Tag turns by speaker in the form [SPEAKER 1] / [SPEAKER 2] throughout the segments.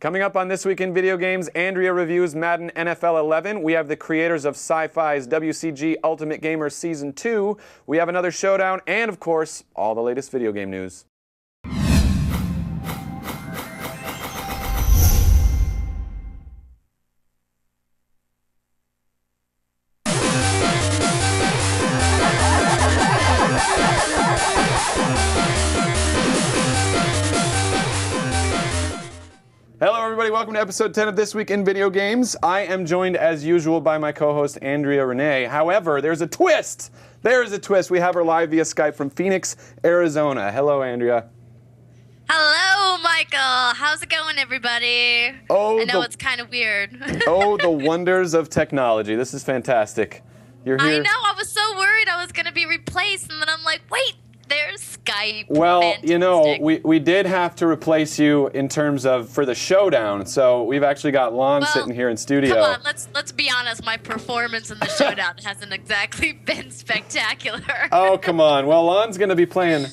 [SPEAKER 1] Coming up on This Week in Video Games, Andrea reviews Madden NFL 11. We have the creators of Sci-Fi's WCG Ultimate Gamer Season 2. We have another showdown, and of course, all the latest video game news. Hello everybody, welcome to episode 10 of This Week in Video Games. I am joined as usual by my co-host Andrea Renee. However, there's a twist! There is a twist. We have her live via Skype from Phoenix, Arizona. Hello, Andrea.
[SPEAKER 2] Hello, Michael. How's it going, everybody? I know it's kind of weird.
[SPEAKER 1] Oh, the wonders of technology. This is fantastic. You're here.
[SPEAKER 2] I know, I was so worried I was going to be replaced, and then I'm like, wait, there's Skype.
[SPEAKER 1] Well,
[SPEAKER 2] Fantastic.
[SPEAKER 1] you know, we did have to replace you in terms of for the showdown, so we've actually got Lon sitting here in studio.
[SPEAKER 2] Come on, let's be honest. My performance in the showdown hasn't exactly been spectacular.
[SPEAKER 1] Oh, come on. Well, Lon's going to be playing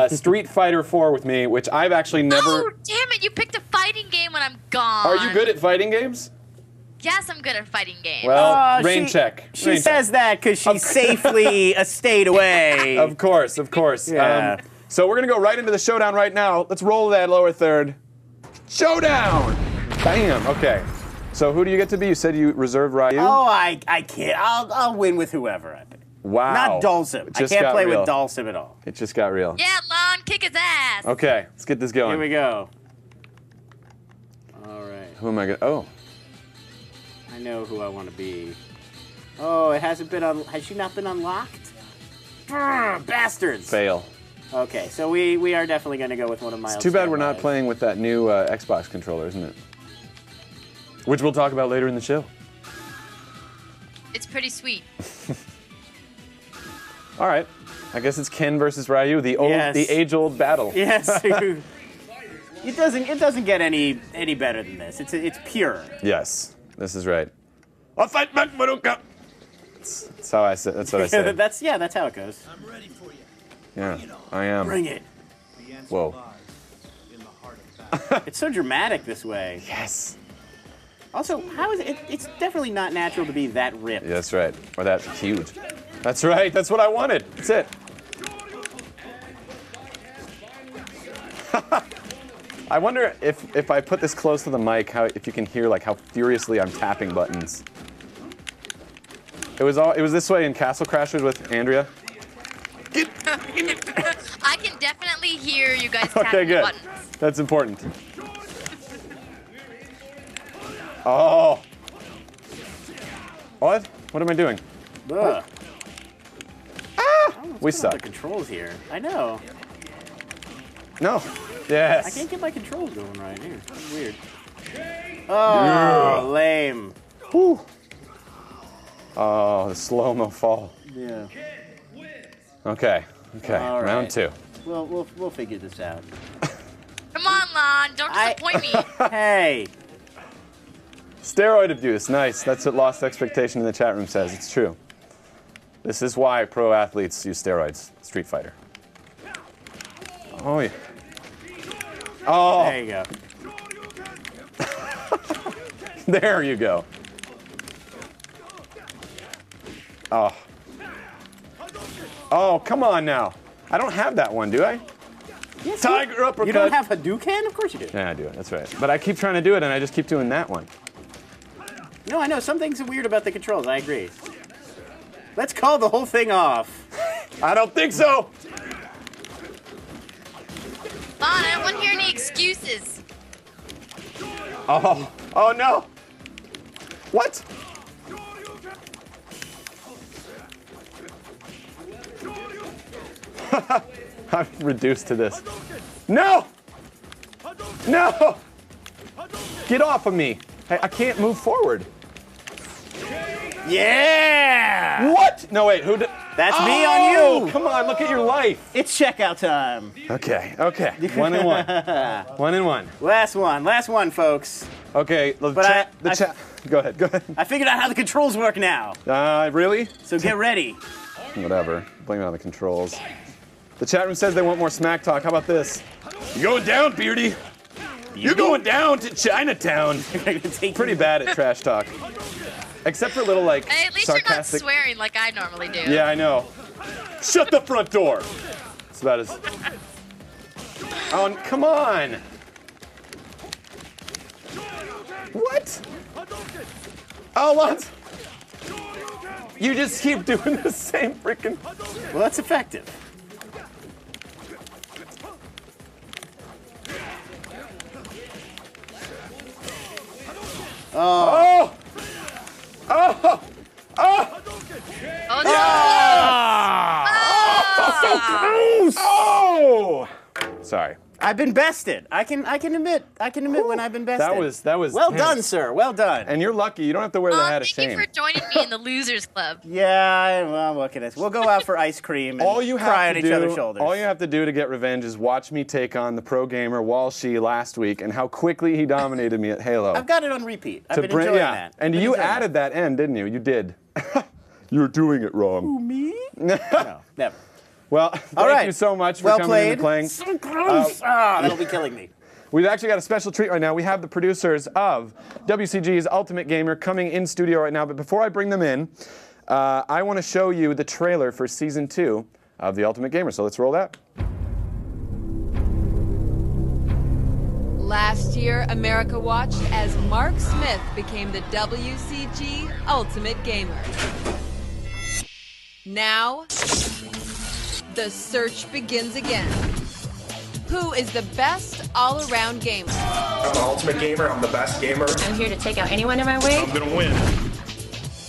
[SPEAKER 1] Street Fighter 4 with me, which I've actually never...
[SPEAKER 2] Oh, damn it, you picked a fighting game when I'm gone.
[SPEAKER 1] Are you good at fighting games?
[SPEAKER 2] Yes, I'm good at fighting games.
[SPEAKER 1] Well, rain check.
[SPEAKER 3] She says that because she's safely a state away.
[SPEAKER 1] Of course, of course.
[SPEAKER 3] Yeah.
[SPEAKER 1] So we're going to go right into the showdown right now. Let's roll that lower third. Showdown! Bam! Okay. So who do you get to be? You said you reserved Ryu?
[SPEAKER 3] Oh, I can't. I'll win with whoever I pick.
[SPEAKER 1] Wow.
[SPEAKER 3] Not Dulcim. I can't play with Dulcim at all.
[SPEAKER 1] It just got real.
[SPEAKER 2] Yeah, Lon, kick his ass.
[SPEAKER 1] Okay, let's get this going.
[SPEAKER 3] Here we go. All right.
[SPEAKER 1] Who am I going to... Oh.
[SPEAKER 3] I know who I want to be. Oh, it hasn't been has she not been unlocked? Bastards.
[SPEAKER 1] Fail.
[SPEAKER 3] Okay, so we are definitely going to go with one of my...
[SPEAKER 1] It's too bad we're not playing with that new Xbox controller, isn't it? Which we'll talk about later in the show.
[SPEAKER 2] It's pretty sweet.
[SPEAKER 1] All right. I guess it's Ken versus Ryu, the age-old battle.
[SPEAKER 3] Yes. It doesn't get any better than this. It's pure.
[SPEAKER 1] Yes. This is right. I'll fight back, Maruka. That's how I say. That's what I say.
[SPEAKER 3] That's how it goes.
[SPEAKER 4] I'm ready for you.
[SPEAKER 1] Yeah, I am.
[SPEAKER 3] Bring it.
[SPEAKER 4] The answer
[SPEAKER 1] Whoa.
[SPEAKER 4] lies in the heart of battle.
[SPEAKER 3] It's so dramatic this way.
[SPEAKER 1] Yes.
[SPEAKER 3] Also, how is it? It's definitely not natural to be that ripped.
[SPEAKER 1] Yeah, that's right. Or that huge. That's right. That's what I wanted. That's it. I wonder if I put this close to the mic, if you can hear like how furiously I'm tapping buttons. It was this way in Castle Crashers with Andrea.
[SPEAKER 2] I can definitely hear you guys tapping
[SPEAKER 1] Okay, good.
[SPEAKER 2] buttons.
[SPEAKER 1] That's important. Oh. What? What am I doing?
[SPEAKER 3] Ugh.
[SPEAKER 1] Ah! We
[SPEAKER 3] The
[SPEAKER 1] suck.
[SPEAKER 3] controls here. I know.
[SPEAKER 1] No. Yes.
[SPEAKER 3] I can't get my controls going right here. That's weird. Oh, lame.
[SPEAKER 1] Whew. Oh, the slow-mo fall.
[SPEAKER 3] Yeah.
[SPEAKER 1] Okay. Okay.
[SPEAKER 3] All
[SPEAKER 1] Round
[SPEAKER 3] right.
[SPEAKER 1] 2.
[SPEAKER 3] We'll figure this out.
[SPEAKER 2] Come on, Lon, don't disappoint me.
[SPEAKER 3] Hey.
[SPEAKER 1] Steroid abuse. Nice. That's what Lost Expectation in the chat room says. It's true. This is why pro athletes use steroids. Street Fighter. Oh, yeah. Oh.
[SPEAKER 3] There you go.
[SPEAKER 1] There you go. Oh. Oh, come on now. I don't have that one, do I?
[SPEAKER 3] Yes,
[SPEAKER 1] Tiger uppercut.
[SPEAKER 3] You don't have Hadouken? Of course you do.
[SPEAKER 1] Yeah, I do it. That's right. But I keep trying to do it, and I just keep doing that one.
[SPEAKER 3] No, I know. Some things are weird about the controls. I agree. Let's call the whole thing off.
[SPEAKER 1] I don't think so.
[SPEAKER 2] Lon, I don't want to hear any excuses.
[SPEAKER 1] Oh. Oh, no. What? I'm reduced to this. No! No! Get off of me. I can't move forward.
[SPEAKER 3] Yeah!
[SPEAKER 1] What? No, wait. Who did?
[SPEAKER 3] That's me on you.
[SPEAKER 1] Come on, look at your life.
[SPEAKER 3] It's checkout time.
[SPEAKER 1] Okay, okay. 1 and 1. 1 and 1.
[SPEAKER 3] Last one, folks.
[SPEAKER 1] Okay, the chat. Go ahead, go ahead.
[SPEAKER 3] I figured out how the controls work now.
[SPEAKER 1] Really?
[SPEAKER 3] So get ready.
[SPEAKER 1] Whatever. Blame it on the controls. The chat room says they want more smack talk. How about this? You going down, Beardy? You're going down to Chinatown. Pretty bad at trash talk. Except for little, like,
[SPEAKER 2] Hey, at least
[SPEAKER 1] sarcastic...
[SPEAKER 2] you're not swearing like I normally do.
[SPEAKER 1] Yeah, I know. Shut the front door. It's about as... Oh, come on. What? Oh, what? You just keep doing the same freaking...
[SPEAKER 3] Well, that's effective.
[SPEAKER 1] Oh! Oh! Oh!
[SPEAKER 2] Oh, no.
[SPEAKER 1] So close! Oh! Sorry.
[SPEAKER 3] I've been bested. I can admit when I've been bested.
[SPEAKER 1] That was
[SPEAKER 3] well
[SPEAKER 1] tense.
[SPEAKER 3] done, sir. Well done.
[SPEAKER 1] And you're lucky. You don't have to wear the hat of shame.
[SPEAKER 2] Thank you for joining me in the losers club.
[SPEAKER 3] Yeah, well, look at us. We'll go out for ice cream and cry on each other's shoulders.
[SPEAKER 1] All you have to do to get revenge is watch me take on the pro gamer Walshy last week and how quickly he dominated me at Halo.
[SPEAKER 3] I've got it on repeat. I've been enjoying that.
[SPEAKER 1] And you added that end, didn't you? You did. You're doing it wrong.
[SPEAKER 3] Who, me? No, never.
[SPEAKER 1] Well, thank you so much for coming in and playing.
[SPEAKER 3] So close. That'll be killing me.
[SPEAKER 1] We've actually got a special treat right now. We have the producers of WCG's Ultimate Gamer coming in studio right now. But before I bring them in, I want to show you the trailer for Season 2 of the Ultimate Gamer. So let's roll that.
[SPEAKER 5] Last year, America watched as Mark Smith became the WCG Ultimate Gamer. Now, the search begins again. Who is the best all-around gamer?
[SPEAKER 6] I'm the ultimate gamer. I'm the best gamer.
[SPEAKER 7] I'm here to take out anyone in my way.
[SPEAKER 6] I'm gonna win.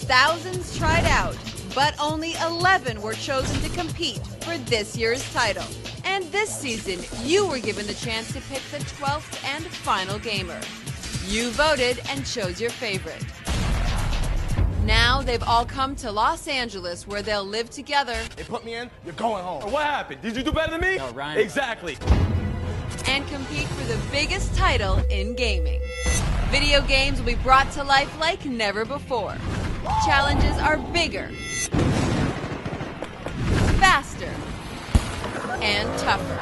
[SPEAKER 5] Thousands tried out, but only 11 were chosen to compete for this year's title. And this season, you were given the chance to pick the 12th and final gamer. You voted and chose your favorite. Now they've all come to Los Angeles where they'll live together.
[SPEAKER 8] They put me in, you're going home.
[SPEAKER 4] What happened? Did you do better than me?
[SPEAKER 8] No, Ryan.
[SPEAKER 4] Exactly.
[SPEAKER 5] And compete for the biggest title in gaming. Video games will be brought to life like never before. Challenges are bigger, faster, and tougher.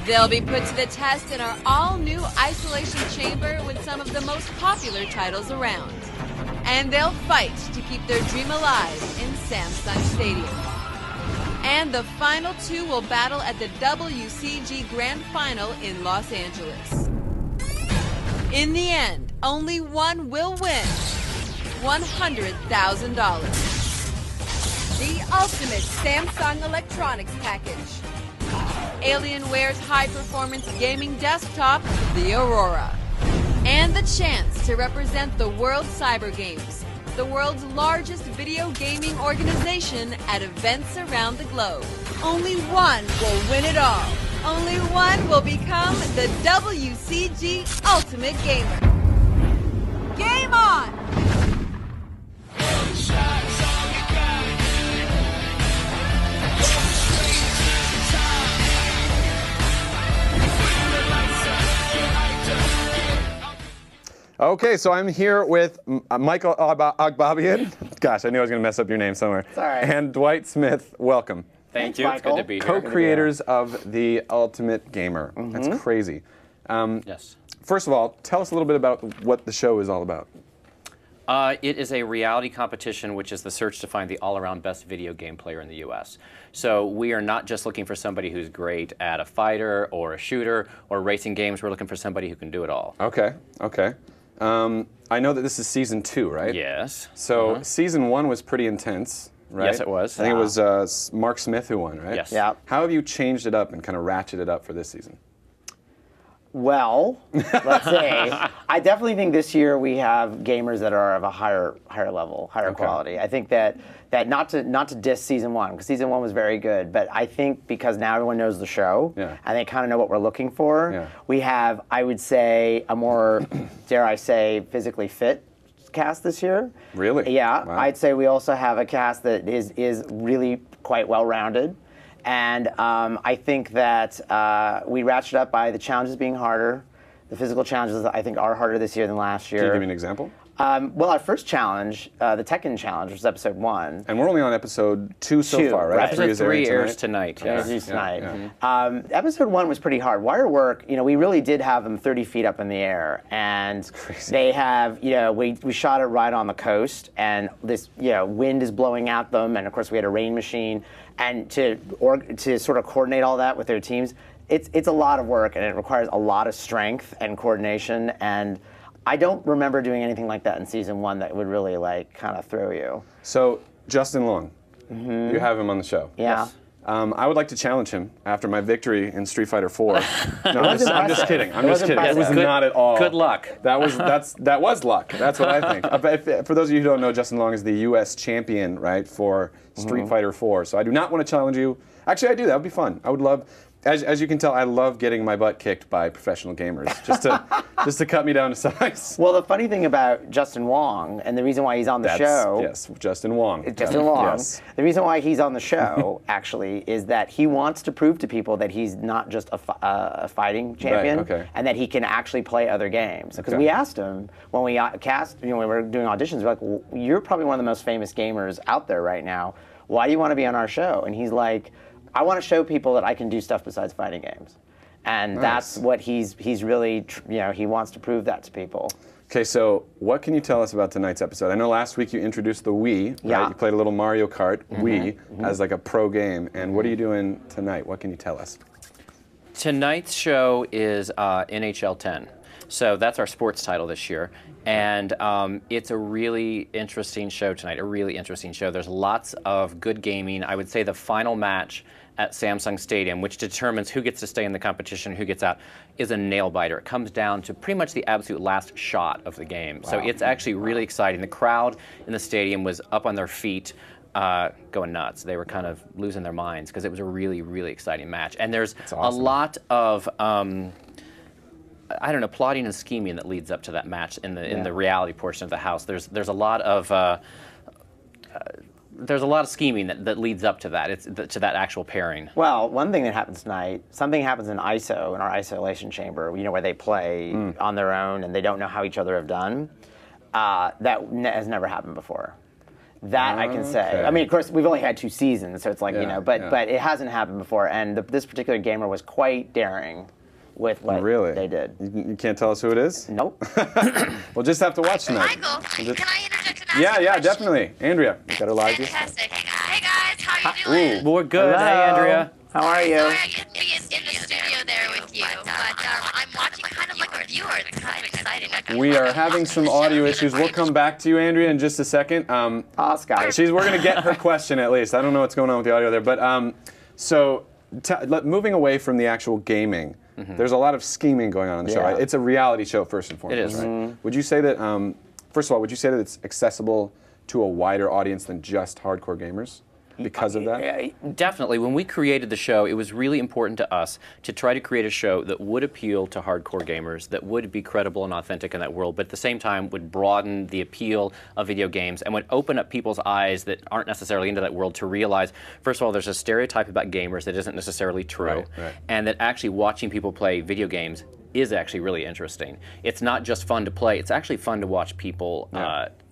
[SPEAKER 5] They'll be put to the test in our all-new isolation chamber with some of the most popular titles around. And they'll fight to keep their dream alive in Samsung Stadium. And the final two will battle at the WCG Grand Final in Los Angeles. In the end, only one will win $100,000. The ultimate Samsung Electronics package. Alienware's high-performance gaming desktop, the Aurora. And the chance to represent the World Cyber Games, the world's largest video gaming organization at events around the globe. Only one will win it all. Only one will become the WCG Ultimate Gamer. Game on!
[SPEAKER 1] Okay, so I'm here with Michael Agbabian. Gosh, I knew I was going to mess up your name somewhere.
[SPEAKER 3] Sorry.
[SPEAKER 1] And Dwight Smith. Welcome.
[SPEAKER 3] Thank you. It's good to be here.
[SPEAKER 1] Co-creators of the Ultimate Gamer. That's crazy.
[SPEAKER 9] Yes.
[SPEAKER 1] First of all, tell us a little bit about what the show is all about.
[SPEAKER 9] It is a reality competition, which is the search to find the all-around best video game player in the U.S. So we are not just looking for somebody who's great at a fighter or a shooter or racing games. We're looking for somebody who can do it all.
[SPEAKER 1] Okay, okay. I know that this is season 2, right?
[SPEAKER 9] Yes.
[SPEAKER 1] So season 1 was pretty intense, right?
[SPEAKER 9] Yes, it was.
[SPEAKER 1] I think it was Mark Smith who won, right?
[SPEAKER 9] Yes.
[SPEAKER 3] Yeah.
[SPEAKER 1] How have you changed it up and kind of ratcheted it up for this season?
[SPEAKER 10] Well, let's say I definitely think this year we have gamers that are of a higher level, higher quality. I think that not to diss season 1, because season 1 was very good, but I think because now everyone knows the show and they kind of know what we're looking for, we have, I would say, a more, dare I say, physically fit cast this year.
[SPEAKER 1] Really?
[SPEAKER 10] Yeah.
[SPEAKER 1] Wow.
[SPEAKER 10] I'd say we also have a cast that is really quite well-rounded. And I think that we ratcheted up by the challenges being harder. The physical challenges, I think, are harder this year than last year.
[SPEAKER 1] Can you give me an example?
[SPEAKER 10] Well, our first challenge, the Tekken challenge, was episode 1.
[SPEAKER 1] And we're only on episode 2 so far, right?
[SPEAKER 9] Episode 3 airs tonight.
[SPEAKER 10] Episode 1 was pretty hard. Wire work, we really did have them 30 feet up in the air, and they have, we shot it right on the coast, and this, wind is blowing at them, and of course we had a rain machine, and to sort of coordinate all that with their teams, it's a lot of work, and it requires a lot of strength and coordination, and I don't remember doing anything like that in season 1 that would really kind of throw you.
[SPEAKER 1] So Justin Long, you have him on the show.
[SPEAKER 10] Yeah.
[SPEAKER 1] Yes. I would like to challenge him after my victory in Street Fighter 4. No, I'm just kidding. I'm just kidding. It was not at all.
[SPEAKER 9] Good luck.
[SPEAKER 1] That was luck. That's what I think. For those of you who don't know, Justin Long is the U.S. champion, right, for Street Fighter 4. So I do not want to challenge you. Actually, I do. That would be fun. I would love. As you can tell, I love getting my butt kicked by professional gamers, just to cut me down to size.
[SPEAKER 10] Well, the funny thing about Justin Wong, and the reason why he's on the show...
[SPEAKER 1] Yes, Justin Wong.
[SPEAKER 10] Justin Wong.
[SPEAKER 1] Yes.
[SPEAKER 10] The reason why he's on the show, actually, is that he wants to prove to people that he's not just a fighting champion, and that he can actually play other games. Because we asked him, when we cast, when we were doing auditions, we're like, well, you're probably one of the most famous gamers out there right now. Why do you want to be on our show? And he's like, I want to show people that I can do stuff besides fighting games. And that's what he's really, he wants to prove that to people.
[SPEAKER 1] Okay, so what can you tell us about tonight's episode? I know last week you introduced the Wii, right?
[SPEAKER 10] Yeah.
[SPEAKER 1] You played a little Mario Kart Wii as like a pro game. And what are you doing tonight? What can you tell us?
[SPEAKER 9] Tonight's show is NHL 10. So that's our sports title this year. And it's a really interesting show tonight, a really interesting show. There's lots of good gaming. I would say the final match at Samsung Stadium, which determines who gets to stay in the competition, who gets out, is a nail-biter. It comes down to pretty much the absolute last shot of the game. Wow. So it's actually really exciting. The crowd in the stadium was up on their feet, going nuts. They were kind of losing their minds because it was a really, really exciting match. And there's a lot of I don't know, plotting and scheming that leads up to that match in the reality portion of the house. There's a lot of scheming that leads up to that. To that actual pairing.
[SPEAKER 10] Well, one thing that happens tonight, something happens in ISO, in our isolation chamber, where they play on their own and they don't know how each other have done. That has never happened before. That I can say. I mean, of course, we've only had 2 seasons, so it's like, but it hasn't happened before. And this particular gamer was quite daring with what they did.
[SPEAKER 1] You can't tell us who it is?
[SPEAKER 10] Nope.
[SPEAKER 1] We'll just have to watch tonight.
[SPEAKER 2] Michael, can I interject and ask
[SPEAKER 1] Yeah, definitely. Andrea, you got her live.
[SPEAKER 2] Fantastic. Hey guys, how you doing?
[SPEAKER 9] We're good.
[SPEAKER 10] Hello.
[SPEAKER 9] Hey, Andrea.
[SPEAKER 10] How are you?
[SPEAKER 2] Sorry I can't be in the studio there with you, but I'm watching kind of like a viewer. It's kind of exciting.
[SPEAKER 1] We are having some audio issues. We'll come back to you, Andrea, in just a second.
[SPEAKER 10] Scott.
[SPEAKER 1] We're going to get her question at least. I don't know what's going on with the audio there. But so moving away from the actual gaming, there's a lot of scheming going on the show. Right? It's a reality show first and foremost.
[SPEAKER 9] It is.
[SPEAKER 1] Right? Would you say that, first of all, would you say that it's accessible to a wider audience than just hardcore gamers? Because of that?
[SPEAKER 9] Definitely. When we created the show, it was really important to us to try to create a show that would appeal to hardcore gamers, that would be credible and authentic in that world, but at the same time would broaden the appeal of video games and would open up people's eyes that aren't necessarily into that world to realize, first of all, there's a stereotype about gamers that isn't necessarily true, and that actually watching people play video games is actually really interesting. It's not just fun to play, it's actually fun to watch people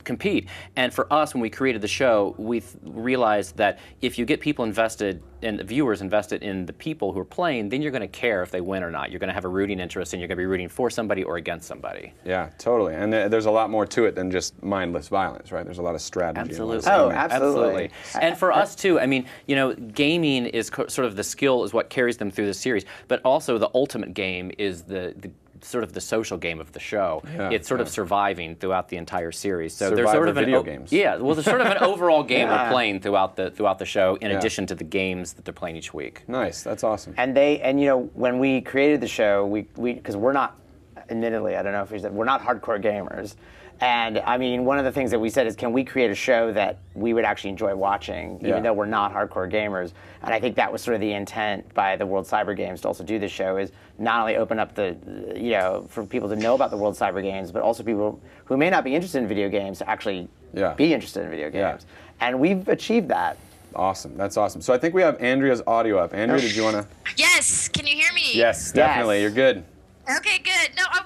[SPEAKER 9] compete. And for us, when we created the show, we realized that if you get people invested and the viewers invested in the people who are playing, then you're going to care if they win or not. You're going to have a rooting interest, and you're going to be rooting for somebody or against somebody.
[SPEAKER 1] Yeah, totally. And there's a lot more to it than just mindless violence, right? There's a lot of strategy.
[SPEAKER 9] Absolutely.
[SPEAKER 10] Oh, absolutely.
[SPEAKER 9] And for us too, I mean, gaming is sort of the skill is what carries them through the series, but also the ultimate game is the sort of the social game of the show. It's sort of surviving throughout the entire series. So there's sort of
[SPEAKER 1] video games.
[SPEAKER 9] Yeah, well, there's sort of an overall game they're playing throughout the show, in addition to the games that they're playing each week.
[SPEAKER 1] Nice, that's awesome.
[SPEAKER 10] And when we created the show, we because we're not, admittedly, I don't know if you said, we're not hardcore gamers. And I mean, one of the things that we said is, can we create a show that we would actually enjoy watching, even though we're not hardcore gamers? And I think that was sort of the intent by the World Cyber Games to also do this show, is not only open up the, for people to know about the World Cyber Games, but also people who may not be interested in video games to actually be interested in video games. And we've achieved that.
[SPEAKER 1] Awesome, that's awesome. So I think we have Andrea's audio up. Andrea, did you want to?
[SPEAKER 2] Yes, can you hear me?
[SPEAKER 1] Yes, definitely. You're good.
[SPEAKER 2] Okay, good. No, I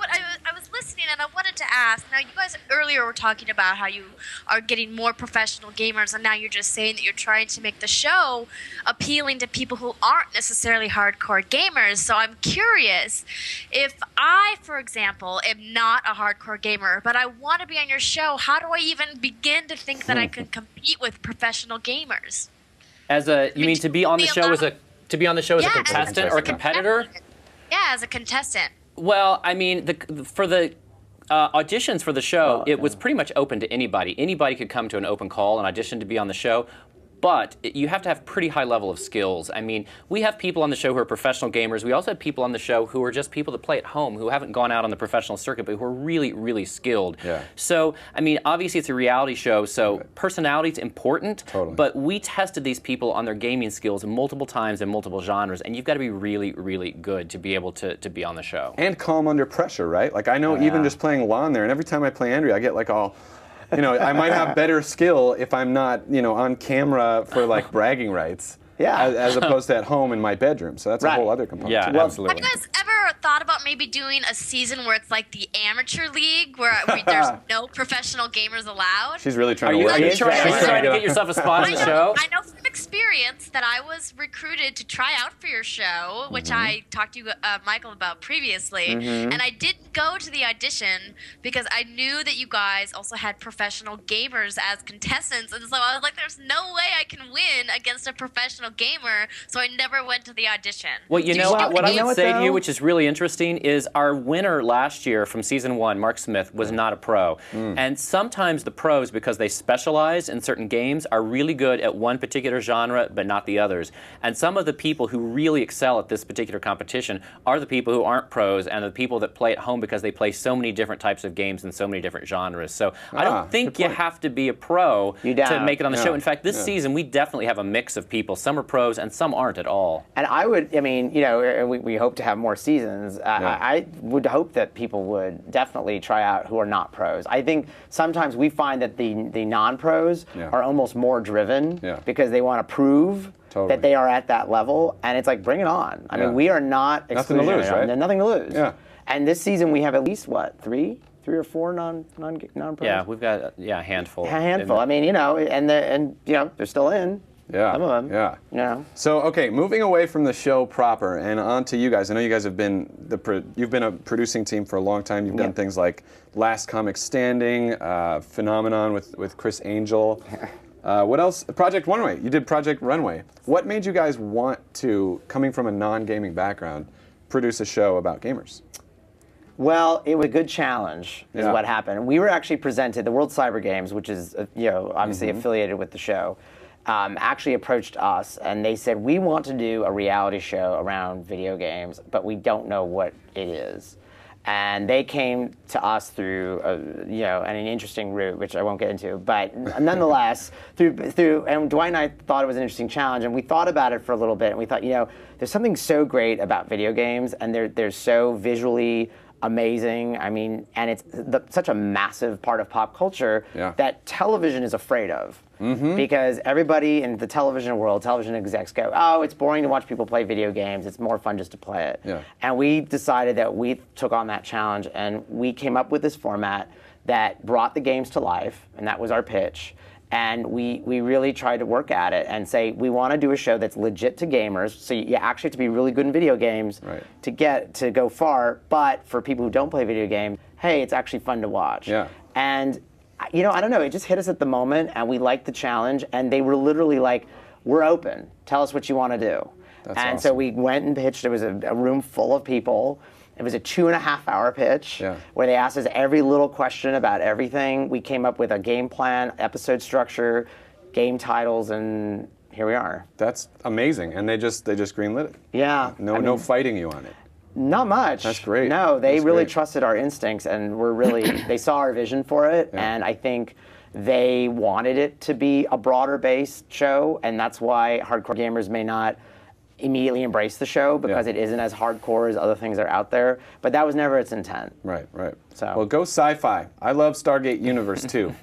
[SPEAKER 2] was listening, and I wanted to ask, now you guys earlier were talking about how you are getting more professional gamers, and now you're just saying that you're trying to make the show appealing to people who aren't necessarily hardcore gamers. So I'm curious, if I, for example, am not a hardcore gamer, but I want to be on your show, how do I even begin to think that I can compete with professional gamers?
[SPEAKER 9] You mean to be on the show as a contestant or a competitor?
[SPEAKER 2] Yeah, as a contestant.
[SPEAKER 9] Well, I mean, for the auditions for the show, it was pretty much open to anybody. Anybody could come to an open call and audition to be on the show. But you have to have pretty high level of skills. I mean, we have people on the show who are professional gamers. We also have people on the show who are just people that play at home, who haven't gone out on the professional circuit, but who are really, really skilled. Yeah. So, I mean, obviously it's a reality show, so personality is important. Totally. But we tested these people on their gaming skills multiple times in multiple genres, and you've got to be really, really good to be able to be on the show.
[SPEAKER 1] And calm under pressure, right? Like, I know even just playing lawn there, and every time I play Andrea, I get like all... You know, I might have better skill if I'm not, you know, on camera for like bragging rights. Yeah. As opposed to at home in my bedroom. So that's a whole other component.
[SPEAKER 9] Yeah,
[SPEAKER 1] too.
[SPEAKER 9] absolutely.
[SPEAKER 2] Have you guys ever thought about maybe doing a season where it's like the amateur league, where there's no professional gamers allowed?
[SPEAKER 1] She's really trying to work.
[SPEAKER 9] Are you trying to get yourself a spot on the show?
[SPEAKER 2] I know from experience that I was recruited to try out for your show, which I talked to Michael about previously, and I didn't go to the audition because I knew that you guys also had professional gamers as contestants, and so I was like, there's no way I can win against a professional gamer, so I never went to the audition.
[SPEAKER 9] Well, you know what I would say to you, which is really interesting, is our winner last year from season 1, Mark Smith, was not a pro. And sometimes the pros, because they specialize in certain games, are really good at one particular genre, but not the others. And some of the people who really excel at this particular competition are the people who aren't pros and the people that play at home because they play so many different types of games in so many different genres. So I don't think you have to be a pro to make it on the show. In fact, this season, we definitely have a mix of people. Some are pros and some aren't at all.
[SPEAKER 10] And I mean, you know, we hope to have more seasons. I would hope that people would definitely try out who are not pros. I think sometimes we find that the non-pros are almost more driven because they want to prove that they are at that level, and it's like, bring it on. I mean, we are not
[SPEAKER 1] nothing to lose, right?
[SPEAKER 10] Nothing to lose. Yeah. And this season we have at least what, three or four non-pros?
[SPEAKER 9] Yeah, we've got a handful.
[SPEAKER 10] A handful. I mean, you know, and you know, they're still in.
[SPEAKER 1] Yeah.
[SPEAKER 10] Some of them.
[SPEAKER 1] Yeah.
[SPEAKER 10] You know.
[SPEAKER 1] So, okay, moving away from the show proper and on to you guys. I know you guys have been you've been a producing team for a long time. You've done things like Last Comic Standing, Phenomenon with Chris Angel. What else? Project Runway. You did Project Runway. What made you guys want to, coming from a non-gaming background, produce a show about gamers?
[SPEAKER 10] Well, it was a good challenge, is what happened. We were actually presented, the World Cyber Games, which is, you know, obviously affiliated with the show, actually approached us, and they said, we want to do a reality show around video games, but we don't know what it is. And they came to us through, you know, an interesting route, which I won't get into. But nonetheless, and Dwight and I thought it was an interesting challenge, and we thought about it for a little bit, and we thought, you know, there's something so great about video games, and they're so visually amazing. I mean, and it's such a massive part of pop culture that television is afraid of. Because everybody in the television world, television execs go, oh, it's boring to watch people play video games. It's more fun just to play it. Yeah. And we decided that we took on that challenge, and we came up with this format that brought the games to life, and that was our pitch. And we really tried to work at it and say, we want to do a show that's legit to gamers, so you actually have to be really good in video games to go far, but for people who don't play video games, hey, it's actually fun to watch. Yeah. And you know, I don't know, it just hit us at the moment, and we liked the challenge, and they were literally like, we're open, tell us what you want to do. That's awesome. So we went and pitched. It was a room full of people. It was a 2.5-hour pitch where they asked us every little question about everything. We came up with a game plan, episode structure, game titles, and here we are.
[SPEAKER 1] That's amazing, and they just greenlit it.
[SPEAKER 10] Yeah.
[SPEAKER 1] No fighting you on it.
[SPEAKER 10] Not much.
[SPEAKER 1] That's great.
[SPEAKER 10] No, they really trusted our instincts, and they saw our vision for it, and I think they wanted it to be a broader-based show, and that's why hardcore gamers may not immediately embrace the show, because it isn't as hardcore as other things that are out there, but that was never its intent.
[SPEAKER 1] Right.
[SPEAKER 10] So.
[SPEAKER 1] Well, go sci-fi. I love Stargate Universe too.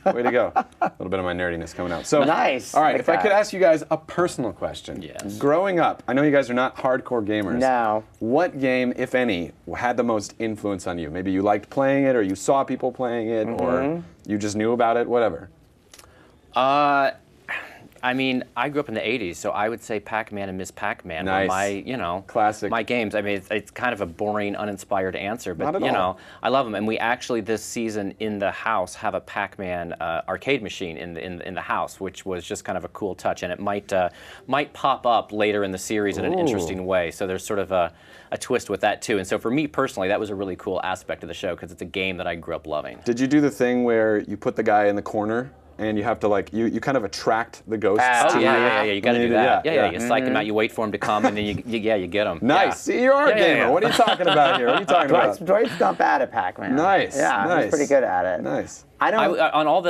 [SPEAKER 1] Way to go. A little bit of my nerdiness coming out. So
[SPEAKER 10] nice.
[SPEAKER 1] All right,
[SPEAKER 10] Like
[SPEAKER 1] if I could
[SPEAKER 10] that.
[SPEAKER 1] ask you guys a personal question.
[SPEAKER 9] Yes.
[SPEAKER 1] Growing up, I know you guys are not hardcore gamers.
[SPEAKER 10] No.
[SPEAKER 1] What game, if any, had the most influence on you? Maybe you liked playing it, or you saw people playing it, or you just knew about it, whatever.
[SPEAKER 9] I mean, I grew up in the 80s, so I would say Pac-Man and Miss Pac-Man
[SPEAKER 1] Nice.
[SPEAKER 9] were my,
[SPEAKER 1] Classic.
[SPEAKER 9] my games. I mean, it's kind of a boring, uninspired answer, but,
[SPEAKER 1] Not at all.
[SPEAKER 9] I love them. And we actually, this season in the house, have a Pac-Man arcade machine in the house, which was just kind of a cool touch. And it might pop up later in the series in an interesting way. So there's sort of a twist with that, too. And so for me personally, that was a really cool aspect of the show, because it's a game that I grew up loving.
[SPEAKER 1] Did you do the thing where you put the guy in the corner and you have to you kind of attract the ghosts to you?
[SPEAKER 9] Yeah, you got to do that.
[SPEAKER 1] Yeah.
[SPEAKER 9] You psych them out, you wait for them to come, and then you get them.
[SPEAKER 1] Nice.
[SPEAKER 9] Yeah.
[SPEAKER 1] See, you are a gamer.
[SPEAKER 9] Yeah.
[SPEAKER 1] What are you talking about here? What are you talking about?
[SPEAKER 10] Dwight's not bad at Pac-Man.
[SPEAKER 1] Nice.
[SPEAKER 10] Yeah,
[SPEAKER 1] nice.
[SPEAKER 10] he's pretty good at it.
[SPEAKER 1] Nice.
[SPEAKER 10] I don't.
[SPEAKER 9] On all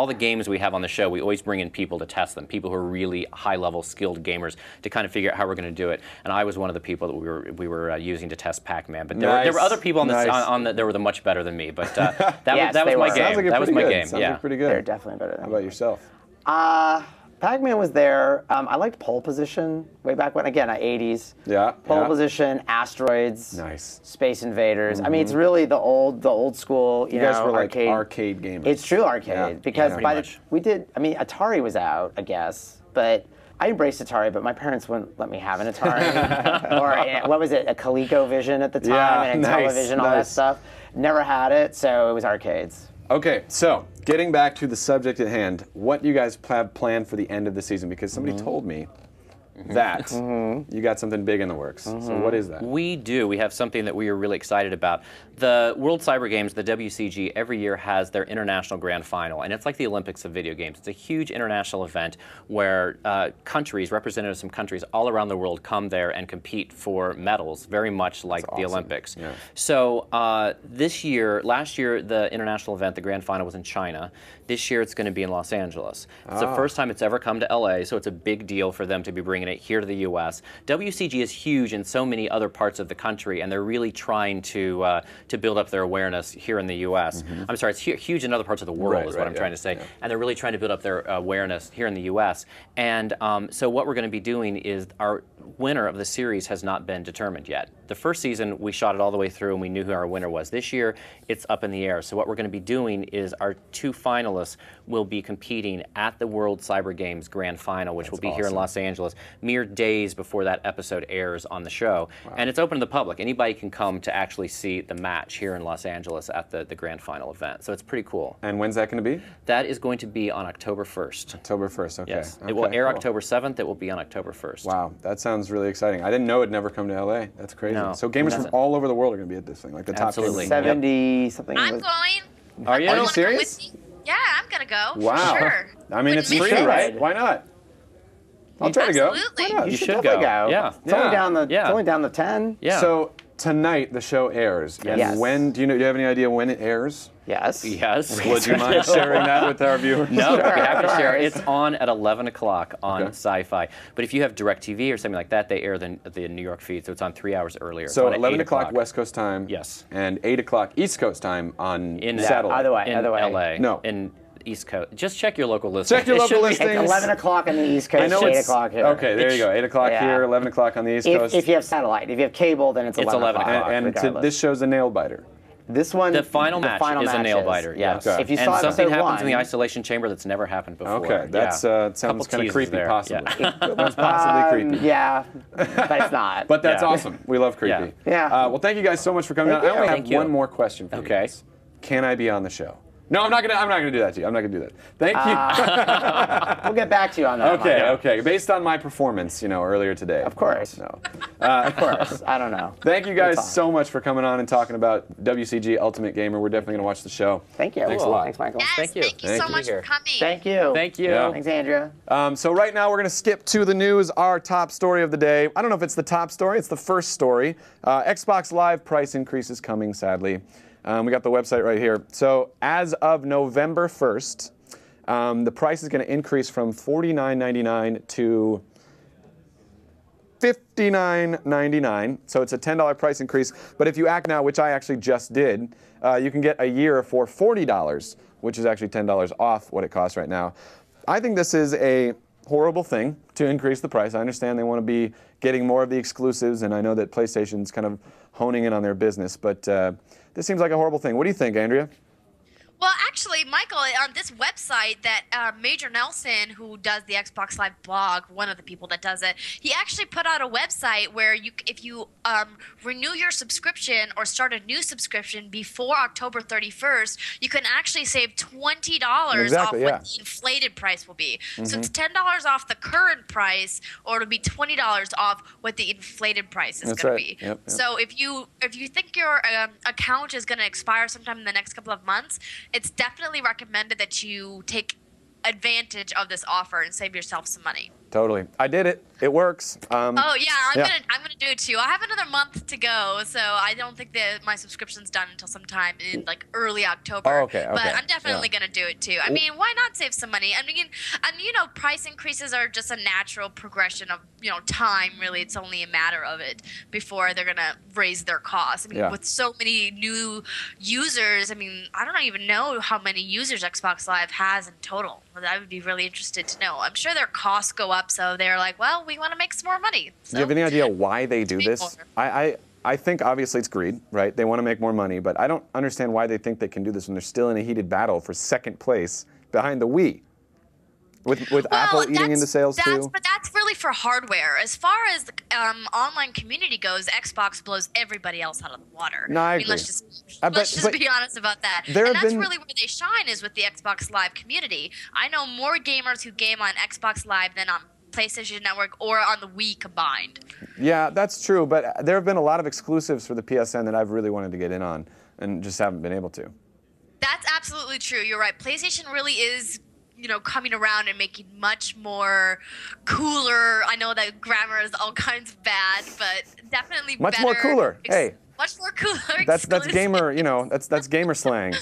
[SPEAKER 9] the games we have on the show, we always bring in people to test them, people who are really high-level skilled gamers, to kind of figure out how we're going to do it. And I was one of the people that we were using to test Pac-Man. But there were other people that were much better than me. But that was my game.
[SPEAKER 1] Sounds like
[SPEAKER 9] that was my game.
[SPEAKER 1] Sounds
[SPEAKER 9] yeah,
[SPEAKER 1] like pretty good.
[SPEAKER 10] They're definitely better than
[SPEAKER 1] How about yourself?
[SPEAKER 10] Pac-Man was there. I liked pole position way back when. Again, 80s.
[SPEAKER 1] Yeah.
[SPEAKER 10] Pole position, asteroids.
[SPEAKER 1] Nice.
[SPEAKER 10] Space Invaders. I mean, it's really the old school.
[SPEAKER 1] You guys were like
[SPEAKER 10] arcade
[SPEAKER 1] gamers.
[SPEAKER 10] It's true arcade because we did. I mean, Atari was out, I guess, but I embraced Atari, but my parents wouldn't let me have an Atari. Or what was it? A ColecoVision at the time, and a television, all that stuff. Never had it, so it was arcades.
[SPEAKER 1] Okay, so getting back to the subject at hand, what do you guys have planned for the end of the season? Because somebody told me that you got something big in the works. So what is that?
[SPEAKER 9] We do. We have something that we are really excited about. The World Cyber Games, the WCG, every year has their international grand final, and it's like the Olympics of video games. It's a huge international event where countries, representatives from countries all around the world come there and compete for medals, very much like the Olympics.
[SPEAKER 1] Yeah.
[SPEAKER 9] So last year, the international event, the grand final, was in China. This year, it's going to be in Los Angeles. It's the first time it's ever come to LA, so it's a big deal for them to be bringing it here to the U.S. WCG is huge in so many other parts of the country, and they're really trying to build up their awareness here in the U.S. I'm sorry, it's huge in other parts of the world, is what I'm trying to say. Yeah. And they're really trying to build up their awareness here in the U.S. And so what we're going to be doing is our winner of the series has not been determined yet. The first season, we shot it all the way through, and we knew who our winner was. This year, it's up in the air. So what we're going to be doing is our two finalists will be competing at the World Cyber Games Grand Final, which will be here in Los Angeles, mere days before that episode airs on the show. Wow. And it's open to the public. Anybody can come to actually see the match here in Los Angeles at the Grand Final event. So it's pretty cool.
[SPEAKER 1] And when's that going to be?
[SPEAKER 9] That is going to be on October 1st.
[SPEAKER 1] October 1st, okay.
[SPEAKER 9] Yes. It will air October 7th. It will be on October 1st.
[SPEAKER 1] Wow, that sounds really exciting. I didn't know it'd never come to LA. That's crazy.
[SPEAKER 9] No,
[SPEAKER 1] so gamers from all over the world are going to be at this thing, like the top
[SPEAKER 10] 70 something.
[SPEAKER 2] I'm going.
[SPEAKER 1] Are you serious?
[SPEAKER 2] Yeah, I'm gonna go.
[SPEAKER 1] Wow.
[SPEAKER 2] For sure.
[SPEAKER 1] I mean, it's free, right? Why not? I'll try to go.
[SPEAKER 2] Absolutely.
[SPEAKER 10] You should go.
[SPEAKER 9] Yeah.
[SPEAKER 10] It's only down the 10.
[SPEAKER 9] Yeah.
[SPEAKER 1] So tonight the show airs.
[SPEAKER 10] Yes.
[SPEAKER 1] And when do you have any idea when it airs?
[SPEAKER 10] Yes.
[SPEAKER 9] Yes.
[SPEAKER 1] Would you mind sharing that with our viewers?
[SPEAKER 9] No,
[SPEAKER 10] Sure,
[SPEAKER 9] I'd be happy to share.
[SPEAKER 10] of course.
[SPEAKER 9] It's on at 11 o'clock on Sci-Fi. But if you have DirecTV or something like that, they air the New York feed, so it's on 3 hours earlier.
[SPEAKER 1] So 11 o'clock West Coast time.
[SPEAKER 9] Yes.
[SPEAKER 1] And 8 o'clock East Coast time on satellite.
[SPEAKER 10] Other way.
[SPEAKER 9] In LA.
[SPEAKER 1] No.
[SPEAKER 9] In East Coast. Just check your local listings.
[SPEAKER 1] Check your local listings.
[SPEAKER 10] It's 11 o'clock on the East Coast, 8 o'clock here.
[SPEAKER 1] Okay, there you go. 8 o'clock here, 11 o'clock on the East Coast.
[SPEAKER 10] If you have satellite. If you have cable, then it's 11 o'clock.
[SPEAKER 1] And this show's a nail biter.
[SPEAKER 10] This one,
[SPEAKER 9] the final match is a nail biter. Yes.
[SPEAKER 1] Okay.
[SPEAKER 10] If you
[SPEAKER 9] and
[SPEAKER 10] saw
[SPEAKER 9] something happens
[SPEAKER 10] one,
[SPEAKER 9] in the isolation chamber that's never happened before.
[SPEAKER 1] Okay, that sounds kind of creepy, possibly.
[SPEAKER 9] Yeah.
[SPEAKER 1] That's possibly creepy.
[SPEAKER 10] Yeah, but it's not.
[SPEAKER 1] But that's awesome. We love creepy.
[SPEAKER 10] Yeah.
[SPEAKER 1] Well, thank you guys so much for coming on. I only have one more question for you.
[SPEAKER 9] Okay.
[SPEAKER 1] Guys. Can I be on the show? No, I'm not gonna do that to you. I'm not gonna do that. Thank you.
[SPEAKER 10] We'll get back to you on that.
[SPEAKER 1] Okay. Based on my performance, earlier today.
[SPEAKER 10] Of course.
[SPEAKER 1] No.
[SPEAKER 10] Of course. I don't know.
[SPEAKER 1] Thank you guys so much for coming on and talking about WCG Ultimate Gamer. We're definitely gonna watch the show.
[SPEAKER 10] Thank you.
[SPEAKER 1] Thanks a lot.
[SPEAKER 10] Thanks, Michael.
[SPEAKER 2] Yes,
[SPEAKER 9] Thank you.
[SPEAKER 2] Thank you so much for coming.
[SPEAKER 10] Thank you.
[SPEAKER 9] Thank you.
[SPEAKER 1] Yeah.
[SPEAKER 10] Thanks, Andrea.
[SPEAKER 1] So right now we're going to skip to the news, our top story of the day. I don't know if it's the top story, it's the first story. Xbox Live price increase is coming, sadly. We got the website right here. So as of November 1st, the price is going to increase from $49.99 to $59.99. So it's a $10 price increase. But if you act now, which I actually just did, you can get a year for $40 which is actually $10 off what it costs right now. I think this is a horrible thing to increase the price. I understand they want to be getting more of the exclusives, and I know that PlayStation's kind of honing in on their business, but this seems like a horrible thing. What do you think, Andrea?
[SPEAKER 2] Well, actually, Michael, on this website that Major Nelson, who does the Xbox Live blog, one of the people that does it, he actually put out a website where if you renew your subscription or start a new subscription before October 31st, you can actually save $20 off what the inflated price will be. So it's $10 off the current price, or it'll be $20 off what the inflated price is going to be.
[SPEAKER 1] Yep.
[SPEAKER 2] So if you think your account is going to expire sometime in the next couple of months, it's definitely recommended that you take advantage of this offer and save yourself some money.
[SPEAKER 1] Totally. I did it. It works.
[SPEAKER 2] I'm gonna do it too. I have another month to go, so I don't think that my subscription's done until sometime in like early October.
[SPEAKER 1] Oh, okay.
[SPEAKER 2] But I'm definitely gonna do it too. I mean, why not save some money? I mean, and you know, price increases are just a natural progression of time. Really, it's only a matter of it before they're gonna raise their costs. I mean, with so many new users, I mean, I don't even know how many users Xbox Live has in total. I would be really interested to know. I'm sure their costs go up, so they're like, well, we want to make some more money. So,
[SPEAKER 1] do you have any idea why they do this? I think obviously it's greed, right? They want to make more money, but I don't understand why they think they can do this when they're still in a heated battle for second place behind the Wii. With Apple eating into sales too?
[SPEAKER 2] But that's really for hardware. As far as the online community goes, Xbox blows everybody else out of the water.
[SPEAKER 1] No, I agree.
[SPEAKER 2] Let's just be honest about that. And that's really where they shine, is with the Xbox Live community. I know more gamers who game on Xbox Live than on PlayStation Network or on the Wii combined.
[SPEAKER 1] Yeah, that's true, but there have been a lot of exclusives for the PSN that I've really wanted to get in on and just haven't been able to.
[SPEAKER 2] That's absolutely true. You're right. PlayStation really is coming around and making much more cooler. I know that grammar is all kinds of bad, but definitely
[SPEAKER 1] much
[SPEAKER 2] better.
[SPEAKER 1] More cooler. Hey.
[SPEAKER 2] Much more cooler.
[SPEAKER 1] That's gamer, that's gamer slang.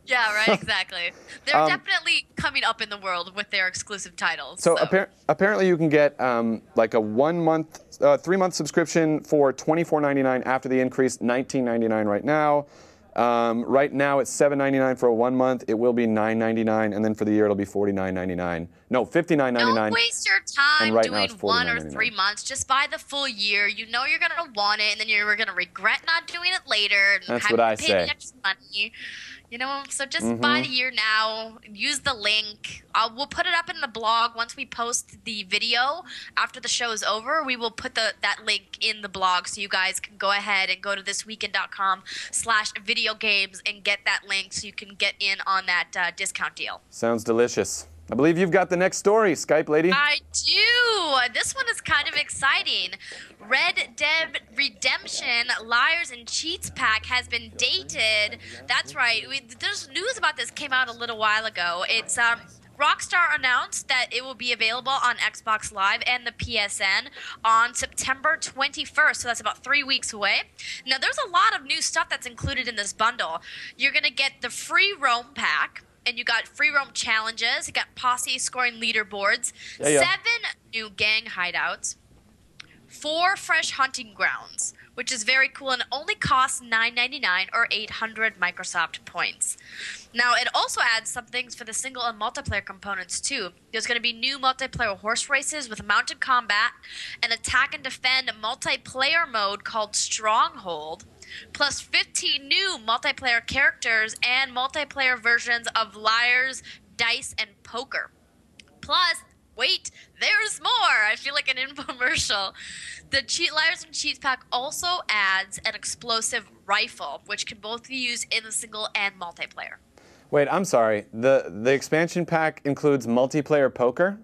[SPEAKER 2] Yeah, right, exactly. They're definitely coming up in the world with their exclusive titles.
[SPEAKER 1] So. Apparently you can get like a 1 month, 3 month subscription for $24.99 after the increase, $19.99 right now. Right now it's $7.99 for a 1 month. It will be $9.99, and then for the year it'll be $49.99. No, $59.99.
[SPEAKER 2] Don't waste your time doing
[SPEAKER 1] 1
[SPEAKER 2] or 3 months. Just buy the full year. You know you're gonna want it, and then you're gonna regret not doing it later. And
[SPEAKER 1] That's what I say.
[SPEAKER 2] Extra money. So just buy the year now. Use the link. We'll put it up in the blog once we post the video. After the show is over, we will put that link in the blog, so you guys can go ahead and go to thisweekend.com/videogames and get that link so you can get in on that discount deal.
[SPEAKER 1] Sounds delicious. I believe you've got the next story, Skype lady.
[SPEAKER 2] I do. This one is kind of exciting. Red Dead Redemption Liars and Cheats pack has been dated. That's right. There's news about this came out a little while ago. It's Rockstar announced that it will be available on Xbox Live and the PSN on September 21st, so that's about 3 weeks away. Now, there's a lot of new stuff that's included in this bundle. You're going to get the free roam pack, and you got free roam challenges. You got posse scoring leaderboards, 7 new gang hideouts, 4 fresh hunting grounds, which is very cool, and it only costs $9.99 or 800 Microsoft points. Now, it also adds some things for the single and multiplayer components, too. There's going to be new multiplayer horse races with mounted combat, an attack and defend multiplayer mode called Stronghold, plus 15 new multiplayer characters and multiplayer versions of Liars, Dice, and Poker. Plus, wait, there's more. I feel like an infomercial. The Liars and Cheats pack also adds an explosive rifle, which can both be used in the single and multiplayer.
[SPEAKER 1] Wait, I'm sorry. The expansion pack includes multiplayer poker?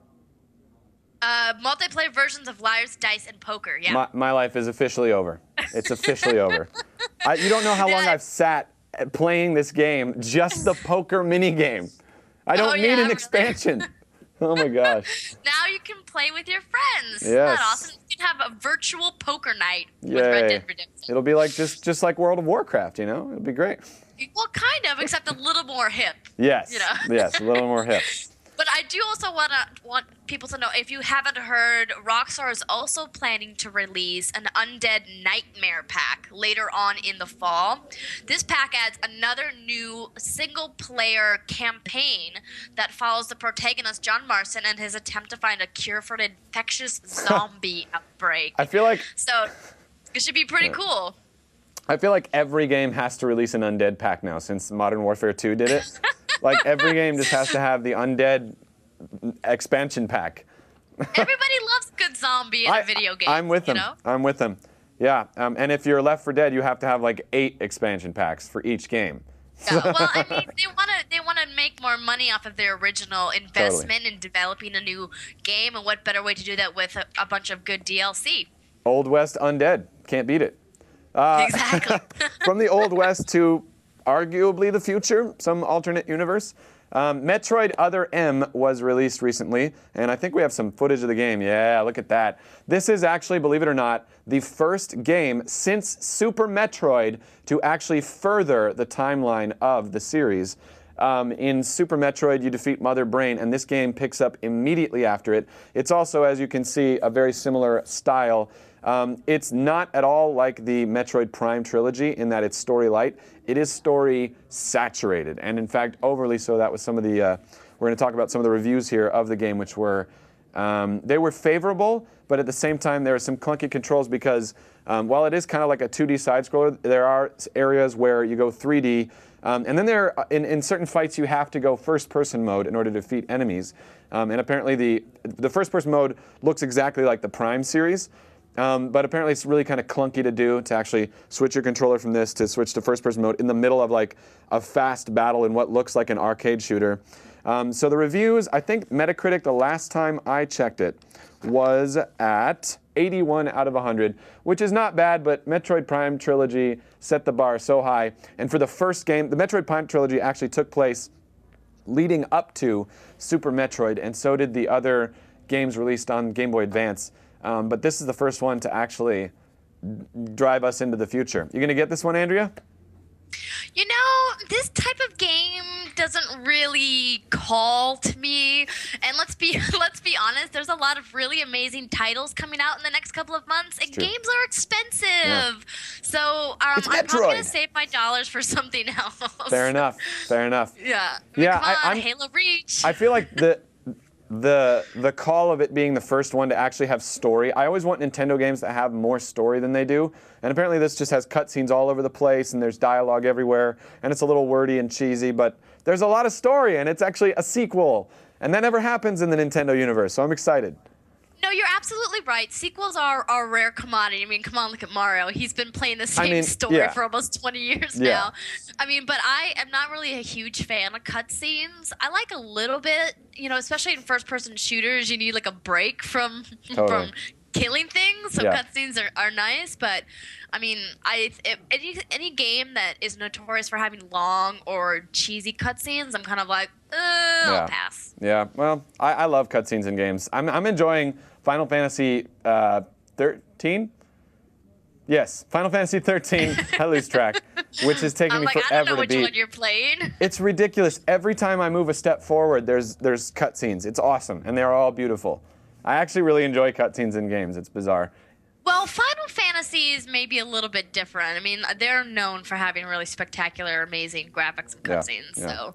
[SPEAKER 2] Multiplayer versions of Liars, Dice, and Poker, yeah.
[SPEAKER 1] My life is officially over. It's officially over. You don't know how long I've sat playing this game, just the poker minigame. I don't need an expansion. Oh my gosh.
[SPEAKER 2] Now you can play with your friends.
[SPEAKER 1] Yes.
[SPEAKER 2] Isn't that awesome? You can have a virtual poker night with Red Dead Redemption.
[SPEAKER 1] It'll be like just like World of Warcraft, It'll be great.
[SPEAKER 2] Well, kind of, except a little more hip.
[SPEAKER 1] Yes. Yes, a little more hip.
[SPEAKER 2] But I do also want people to know, if you haven't heard, Rockstar is also planning to release an Undead Nightmare pack later on in the fall. This pack adds another new single-player campaign that follows the protagonist John Marston and his attempt to find a cure for an infectious zombie outbreak.
[SPEAKER 1] I feel like
[SPEAKER 2] So it should be pretty cool.
[SPEAKER 1] I feel like every game has to release an Undead pack now since Modern Warfare 2 did it. Like every game just has to have the Undead expansion pack.
[SPEAKER 2] Everybody loves good zombie in a video game.
[SPEAKER 1] I'm with them.
[SPEAKER 2] You know?
[SPEAKER 1] I'm with them. Yeah, and if you're Left 4 Dead, you have to have like 8 expansion packs for each game.
[SPEAKER 2] Yeah, well, I mean, they want to make more money off of their original investment in developing a new game, and what better way to do that with a bunch of good DLC?
[SPEAKER 1] Old West Undead, can't beat it.
[SPEAKER 2] Exactly.
[SPEAKER 1] From the Old West to arguably the future, some alternate universe. Metroid Other M was released recently, and I think we have some footage of the game. Yeah, look at that. This is actually, believe it or not, the first game since Super Metroid to actually further the timeline of the series. In Super Metroid, you defeat Mother Brain, and this game picks up immediately after it. It's also, as you can see, a very similar style. It's not at all like the Metroid Prime trilogy in that it's story light. It is story saturated, and in fact, overly so. That was some of the. We're going to talk about some of the reviews here of the game, which were they were favorable, but at the same time, there are some clunky controls because while it is kind of like a 2D side scroller, there are areas where you go 3D. And then in certain fights, you have to go first-person mode in order to defeat enemies. And apparently, the first-person mode looks exactly like the Prime series. But apparently it's really kind of clunky to do, to actually switch your controller from this to switch to first-person mode in the middle of like a fast battle in what looks like an arcade shooter. So the reviews, I think Metacritic, the last time I checked it, was at 81 out of 100, which is not bad, but Metroid Prime Trilogy set the bar so high. And for the first game, the Metroid Prime Trilogy actually took place leading up to Super Metroid, and so did the other games released on Game Boy Advance. But this is the first one to actually drive us into the future. You going to get this one, Andrea?
[SPEAKER 2] You know, this type of game doesn't really call to me. And let's be honest, there's a lot of really amazing titles coming out in the next couple of months, and games are expensive. Yeah. So I'm probably going to save my dollars for something else.
[SPEAKER 1] Fair enough. Fair enough.
[SPEAKER 2] Yeah. I mean, come on, Halo Reach.
[SPEAKER 1] I feel like the call of it being the first one to actually have story. I always want Nintendo games that have more story than they do, and apparently this just has cutscenes all over the place, and there's dialogue everywhere, and it's a little wordy and cheesy, but there's a lot of story, and it's actually a sequel, and that never happens in the Nintendo universe, so I'm excited.
[SPEAKER 2] No, you're absolutely right. Sequels are a rare commodity. I mean, come on, look at Mario. He's been playing the same story for almost 20 years now. I mean, but I am not really a huge fan of cutscenes. I like a little bit, you know, especially in first-person shooters, you need like a break from killing things, so cutscenes are nice, but I mean, any game that is notorious for having long or cheesy cutscenes, I'm kind of like, I'll pass. Yeah,
[SPEAKER 1] well, I love cutscenes in games. I'm enjoying Final Fantasy 13. Yes, Final Fantasy 13. I lose track, which is taking me forever to beat.
[SPEAKER 2] I don't know which one you're playing.
[SPEAKER 1] It's ridiculous. Every time I move a step forward, there's cutscenes. It's awesome, and they're all beautiful. I actually really enjoy cutscenes in games. It's bizarre.
[SPEAKER 2] Well, Final Fantasy is maybe a little bit different. I mean, they're known for having really spectacular, amazing graphics and cutscenes. Yeah. So,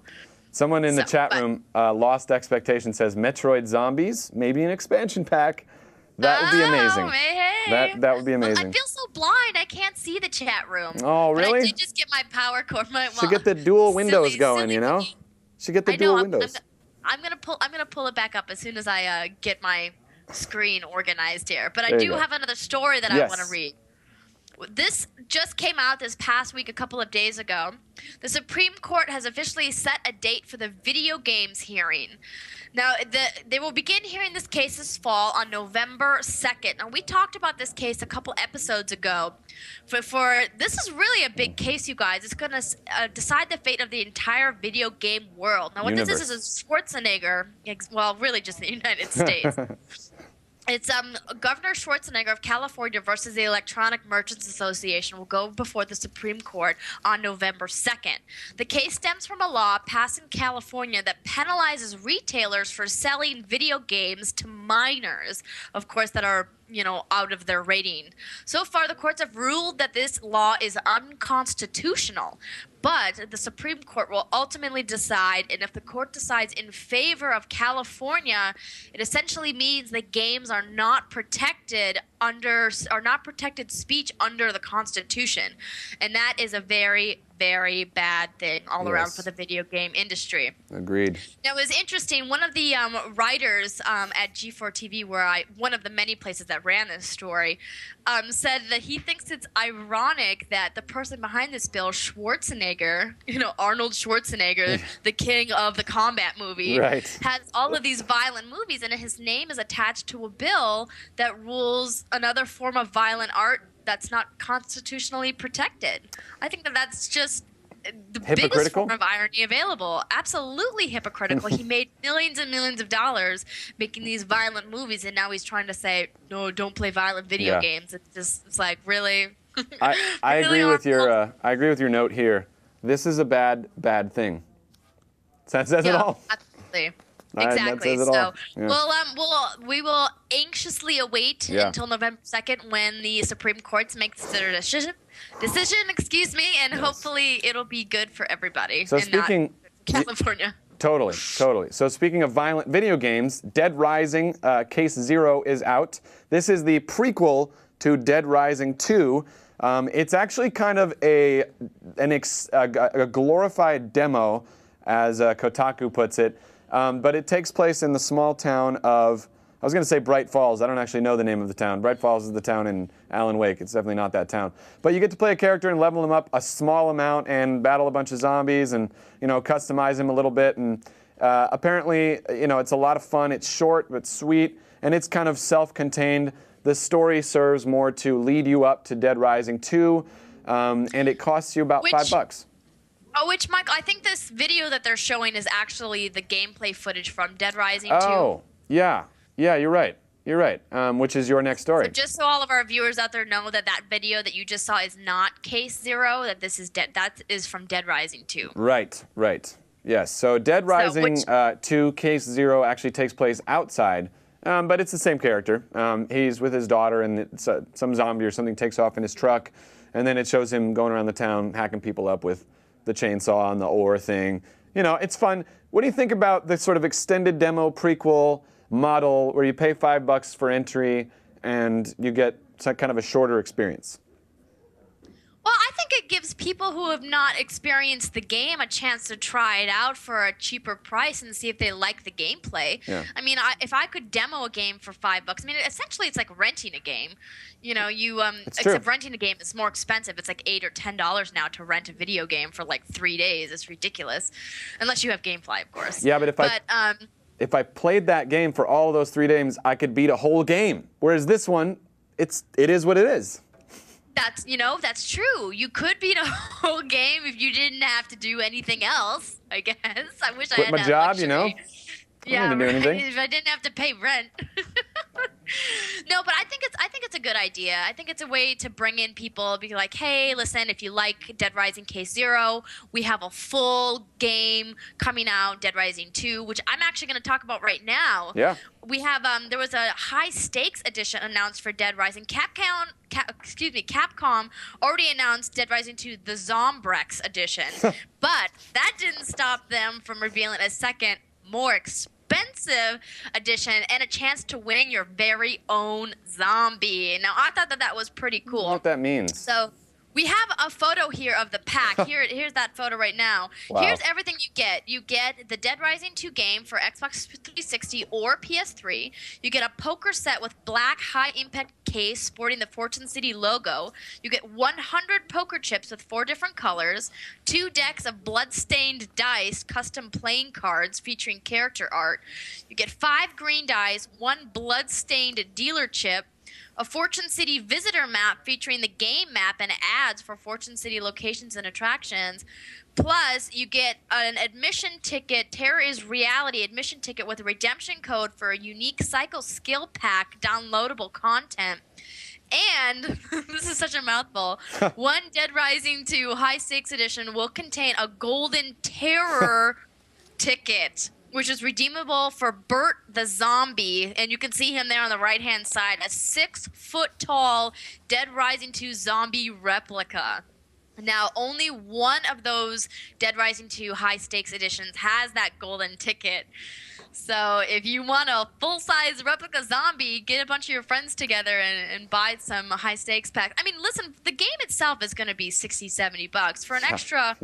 [SPEAKER 1] someone in the chat room, Lost Expectation, says Metroid Zombies, maybe an expansion pack. That would be amazing.
[SPEAKER 2] Hey.
[SPEAKER 1] That would be amazing.
[SPEAKER 2] Well, I feel so blind. I can't see the chat room.
[SPEAKER 1] Oh, really?
[SPEAKER 2] But I did just get my power cord.
[SPEAKER 1] Should get the dual windows going, you know? Should get the dual windows.
[SPEAKER 2] I'm gonna pull it back up as soon as I get my screen organized here. But I do have another story that I want to read. This just came out this past week, a couple of days ago. The Supreme Court has officially set a date for the video games hearing. Now, they will begin hearing this case this fall on November 2nd. Now, we talked about this case a couple episodes ago. This is really a big case, you guys. It's going to decide the fate of the entire video game world. Now, what this is Schwarzenegger, well, really just the United States. It's Governor Schwarzenegger of California versus the Electronic Merchants Association will go before the Supreme Court on November 2nd. The case stems from a law passed in California that penalizes retailers for selling video games to minors, of course, that are out of their rating. So far, the courts have ruled that this law is unconstitutional, but the Supreme Court will ultimately decide, and if the court decides in favor of California, it essentially means that games are not protected speech under the Constitution, and that is a very, very bad thing all around for the video game industry.
[SPEAKER 1] Agreed.
[SPEAKER 2] Now, it was interesting. One of the writers at G4TV, one of the many places that ran this story, said that he thinks it's ironic that the person behind this bill, Schwarzenegger, Arnold Schwarzenegger, the king of the combat movie, has all of these violent movies, and his name is attached to a bill that rules another form of violent art that's not constitutionally protected. I think that that's just the biggest form of irony available. Absolutely hypocritical. He made millions and millions of dollars making these violent movies, and now he's trying to say, no, don't play violent video games. It's like, really?
[SPEAKER 1] I agree with your note here. This is a bad thing. That says it all.
[SPEAKER 2] Absolutely. Exactly. So, we will anxiously await until November 2nd when the Supreme Court makes their decision. And hopefully it'll be good for everybody.
[SPEAKER 1] So
[SPEAKER 2] and not California.
[SPEAKER 1] Totally. So speaking of violent video games, Dead Rising Case Zero is out. This is the prequel to Dead Rising 2. It's actually kind of a glorified demo, as Kotaku puts it. But it takes place in the small town of, I was going to say Bright Falls. I don't actually know the name of the town. Bright Falls is the town in Alan Wake. It's definitely not that town. But you get to play a character and level him up a small amount and battle a bunch of zombies and, customize him a little bit. And apparently, it's a lot of fun. It's short but sweet, and it's kind of self-contained. The story serves more to lead you up to Dead Rising 2, and it costs you about $5.
[SPEAKER 2] Oh, which, Michael, I think this video that they're showing is actually the gameplay footage from Dead Rising 2.
[SPEAKER 1] Oh, yeah, you're right. Which is your next story.
[SPEAKER 2] So just so all of our viewers out there know that video that you just saw is not Case Zero, that that is from Dead Rising 2. Right.
[SPEAKER 1] Yes, so Dead Rising 2 Case Zero actually takes place outside, but it's the same character. He's with his daughter, and some zombie or something takes off in his truck, and then it shows him going around the town hacking people up with the chainsaw and the ore thing. It's fun. What do you think about the sort of extended demo prequel model where you pay $5 for entry and you get some kind of a shorter experience?
[SPEAKER 2] Well, I think it gives people who have not experienced the game a chance to try it out for a cheaper price and see if they like the gameplay.
[SPEAKER 1] Yeah.
[SPEAKER 2] I mean, if I could demo a game for $5, essentially it's like renting a game. Except renting a game is more expensive. It's like $8 or $10 now to rent a video game for like 3 days. It's ridiculous, unless you have GameFly, of course.
[SPEAKER 1] Yeah, but if I played that game for all of those 3 days, I could beat a whole game. Whereas this one, it is what it is.
[SPEAKER 2] That's true. You could beat a whole game if you didn't have to do anything else, I guess. I wish I had
[SPEAKER 1] my job,
[SPEAKER 2] luxury. Yeah,
[SPEAKER 1] I don't need to do anything.
[SPEAKER 2] If I didn't have to pay rent. No, but I think it's a good idea. I think it's a way to bring in people, be like, hey, listen, if you like Dead Rising Case Zero, we have a full game coming out, Dead Rising 2, which I'm actually going to talk about right now.
[SPEAKER 1] Yeah.
[SPEAKER 2] We have there was a high stakes edition announced for Dead Rising. Capcom already announced Dead Rising 2, the Zombrex edition, but that didn't stop them from revealing a second, more expensive edition and a chance to win your very own zombie. Now, I thought that was pretty cool.
[SPEAKER 1] I don't know what that means.
[SPEAKER 2] So we have a photo here of the pack. Here's that photo right now.
[SPEAKER 1] Wow.
[SPEAKER 2] Here's everything you get. You get the Dead Rising 2 game for Xbox 360 or PS3. You get a poker set with black high-impact case sporting the Fortune City logo. You get 100 poker chips with 4 different colors, 2 decks of blood-stained dice, custom playing cards featuring character art. You get 5 green dice, 1 blood-stained dealer chip, a Fortune City visitor map featuring the game map and ads for Fortune City locations and attractions. Plus, you get an admission ticket, Terror is Reality admission ticket with a redemption code for a unique Cycle Skill Pack downloadable content. And, this is such a mouthful, one Dead Rising 2 High Stakes Edition will contain a Golden Terror ticket, which is redeemable for Bert the Zombie. And you can see him there on the right-hand side, a 6-foot-tall Dead Rising 2 zombie replica. Now, only one of those Dead Rising 2 High Stakes Editions has that golden ticket. So if you want a full-size replica zombie, get a bunch of your friends together and buy some high-stakes packs. I mean, listen, the game itself is going to be $60, $70. For an extra,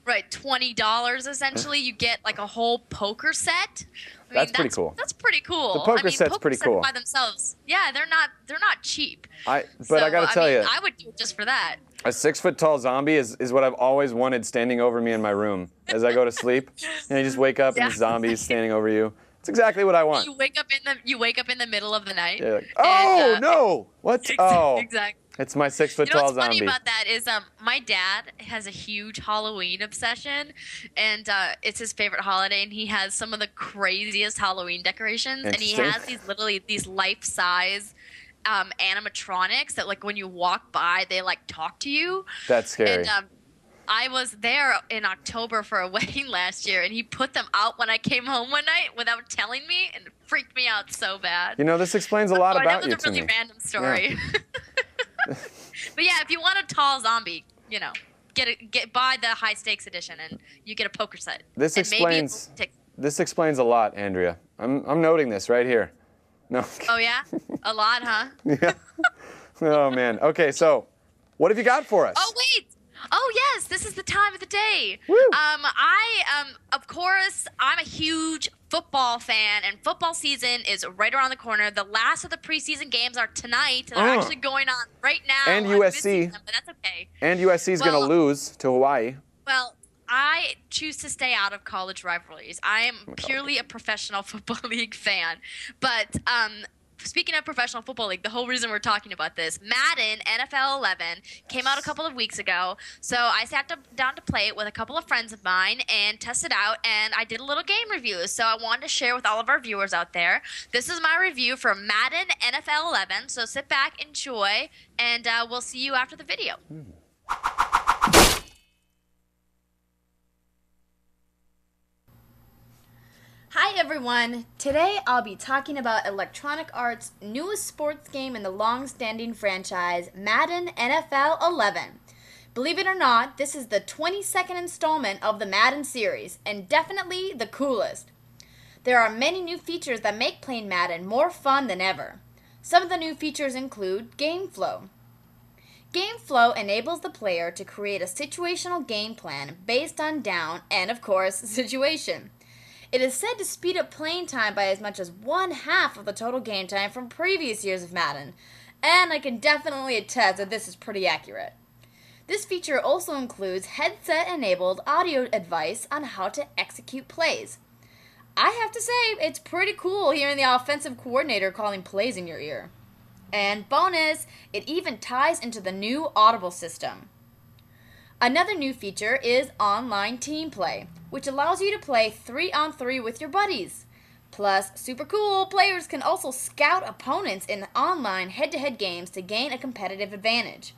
[SPEAKER 2] right, $20 essentially, you get like a whole poker set.
[SPEAKER 1] That's pretty cool.
[SPEAKER 2] That's pretty cool.
[SPEAKER 1] The poker set's pretty cool.
[SPEAKER 2] By themselves. Yeah, they're not cheap.
[SPEAKER 1] I got to tell you,
[SPEAKER 2] I would do it just for that.
[SPEAKER 1] A 6-foot-tall zombie is what I've always wanted standing over me in my room as I go to sleep. And you just wake up and the zombie's standing over you. It's exactly what I want.
[SPEAKER 2] You wake up in the middle of the night.
[SPEAKER 1] You're like, oh, no! What? Oh.
[SPEAKER 2] Exactly.
[SPEAKER 1] It's my 6-foot-tall zombie.
[SPEAKER 2] What's funny about that is my dad has a huge Halloween obsession, and it's his favorite holiday, and he has some of the craziest Halloween decorations, and he has these life-size animatronics that, like, when you walk by, they like talk to you.
[SPEAKER 1] That's scary.
[SPEAKER 2] And I was there in October for a wedding last year, and he put them out when I came home one night without telling me, and it freaked me out so bad.
[SPEAKER 1] You know, this explains a lot about you to me.
[SPEAKER 2] That was a really random story. Yeah. But yeah, if you want a tall zombie, you know, buy the high stakes edition, and you get a poker set.
[SPEAKER 1] This explains a lot, Andrea. I'm noting this right here. No.
[SPEAKER 2] Oh yeah, a lot, huh?
[SPEAKER 1] Yeah. Oh man. Okay, so what have you got for us?
[SPEAKER 2] Oh wait. Oh yes, this is the time of the day.
[SPEAKER 1] Woo.
[SPEAKER 2] Of course, I'm a huge football fan, and football season is right around the corner. The last of the preseason games are tonight. They're actually going on right now.
[SPEAKER 1] And USC.
[SPEAKER 2] Them, but that's okay.
[SPEAKER 1] And USC is going to lose to Hawaii.
[SPEAKER 2] Well, I choose to stay out of college rivalries. I am purely a professional football league fan. But speaking of professional football league, the whole reason we're talking about this, Madden NFL 11 came out a couple of weeks ago. So I sat down to play it with a couple of friends of mine and test it out, and I did a little game review. So I wanted to share with all of our viewers out there. This is my review for Madden NFL 11. So sit back, enjoy, and we'll see you after the video. Hi everyone! Today I'll be talking about Electronic Arts' newest sports game in the long-standing franchise, Madden NFL 11. Believe it or not, this is the 22nd installment of the Madden series, and definitely the coolest. There are many new features that make playing Madden more fun than ever. Some of the new features include Game Flow. Game Flow enables the player to create a situational game plan based on down and, of course, situation. It is said to speed up playing time by as much as 1/2 of the total game time from previous years of Madden, and I can definitely attest that this is pretty accurate. This feature also includes headset-enabled audio advice on how to execute plays. I have to say, it's pretty cool hearing the offensive coordinator calling plays in your ear. And bonus, it even ties into the new Audible system. Another new feature is online team play, which allows you to play 3-on-3 with your buddies. Plus, super cool, players can also scout opponents in online head-to-head games to gain a competitive advantage.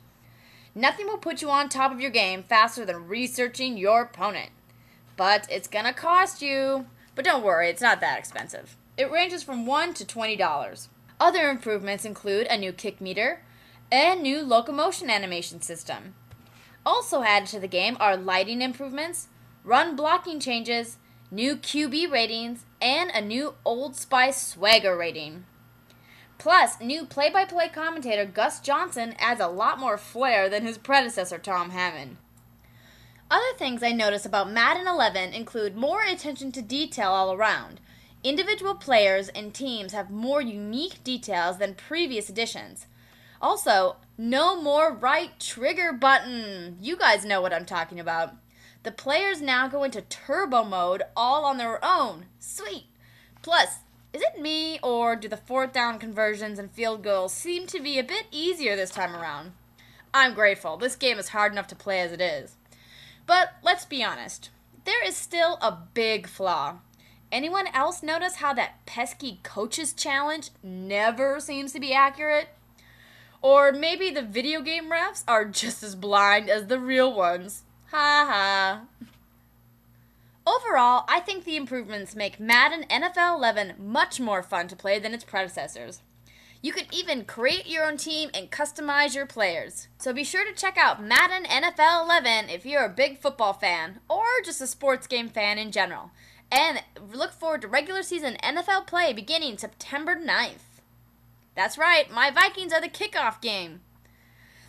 [SPEAKER 2] Nothing will put you on top of your game faster than researching your opponent. But it's gonna cost you. But don't worry, it's not that expensive. It ranges from $1 to $20. Other improvements include a new kick meter and new locomotion animation system. Also added to the game are lighting improvements, run blocking changes, new QB ratings, and a new Old Spice swagger rating. Plus, new play-by-play commentator Gus Johnson adds a lot more flair than his predecessor Tom Hammond. Other things I noticed about Madden 11 include more attention to detail all around. Individual players and teams have more unique details than previous editions. Also, no more right trigger button. You guys know what I'm talking about. The players now go into turbo mode all on their own. Sweet. Plus,
[SPEAKER 11] Is it me, or do the fourth down conversions and field goals seem to be a bit easier this time around? I'm grateful. This game is hard enough to play as it is. But let's be honest. There is still a big flaw. Anyone else notice how that pesky coaches challenge never seems to be accurate? Or maybe the video game refs are just as blind as the real ones. Ha ha. Overall, I think the improvements make Madden NFL 11 much more fun to play than its predecessors. You can even create your own team and customize your players. So be sure to check out Madden NFL 11 if you're a big football fan, or just a sports game fan in general. And look forward to regular season NFL play beginning September 9th. That's right, my Vikings are the kickoff game.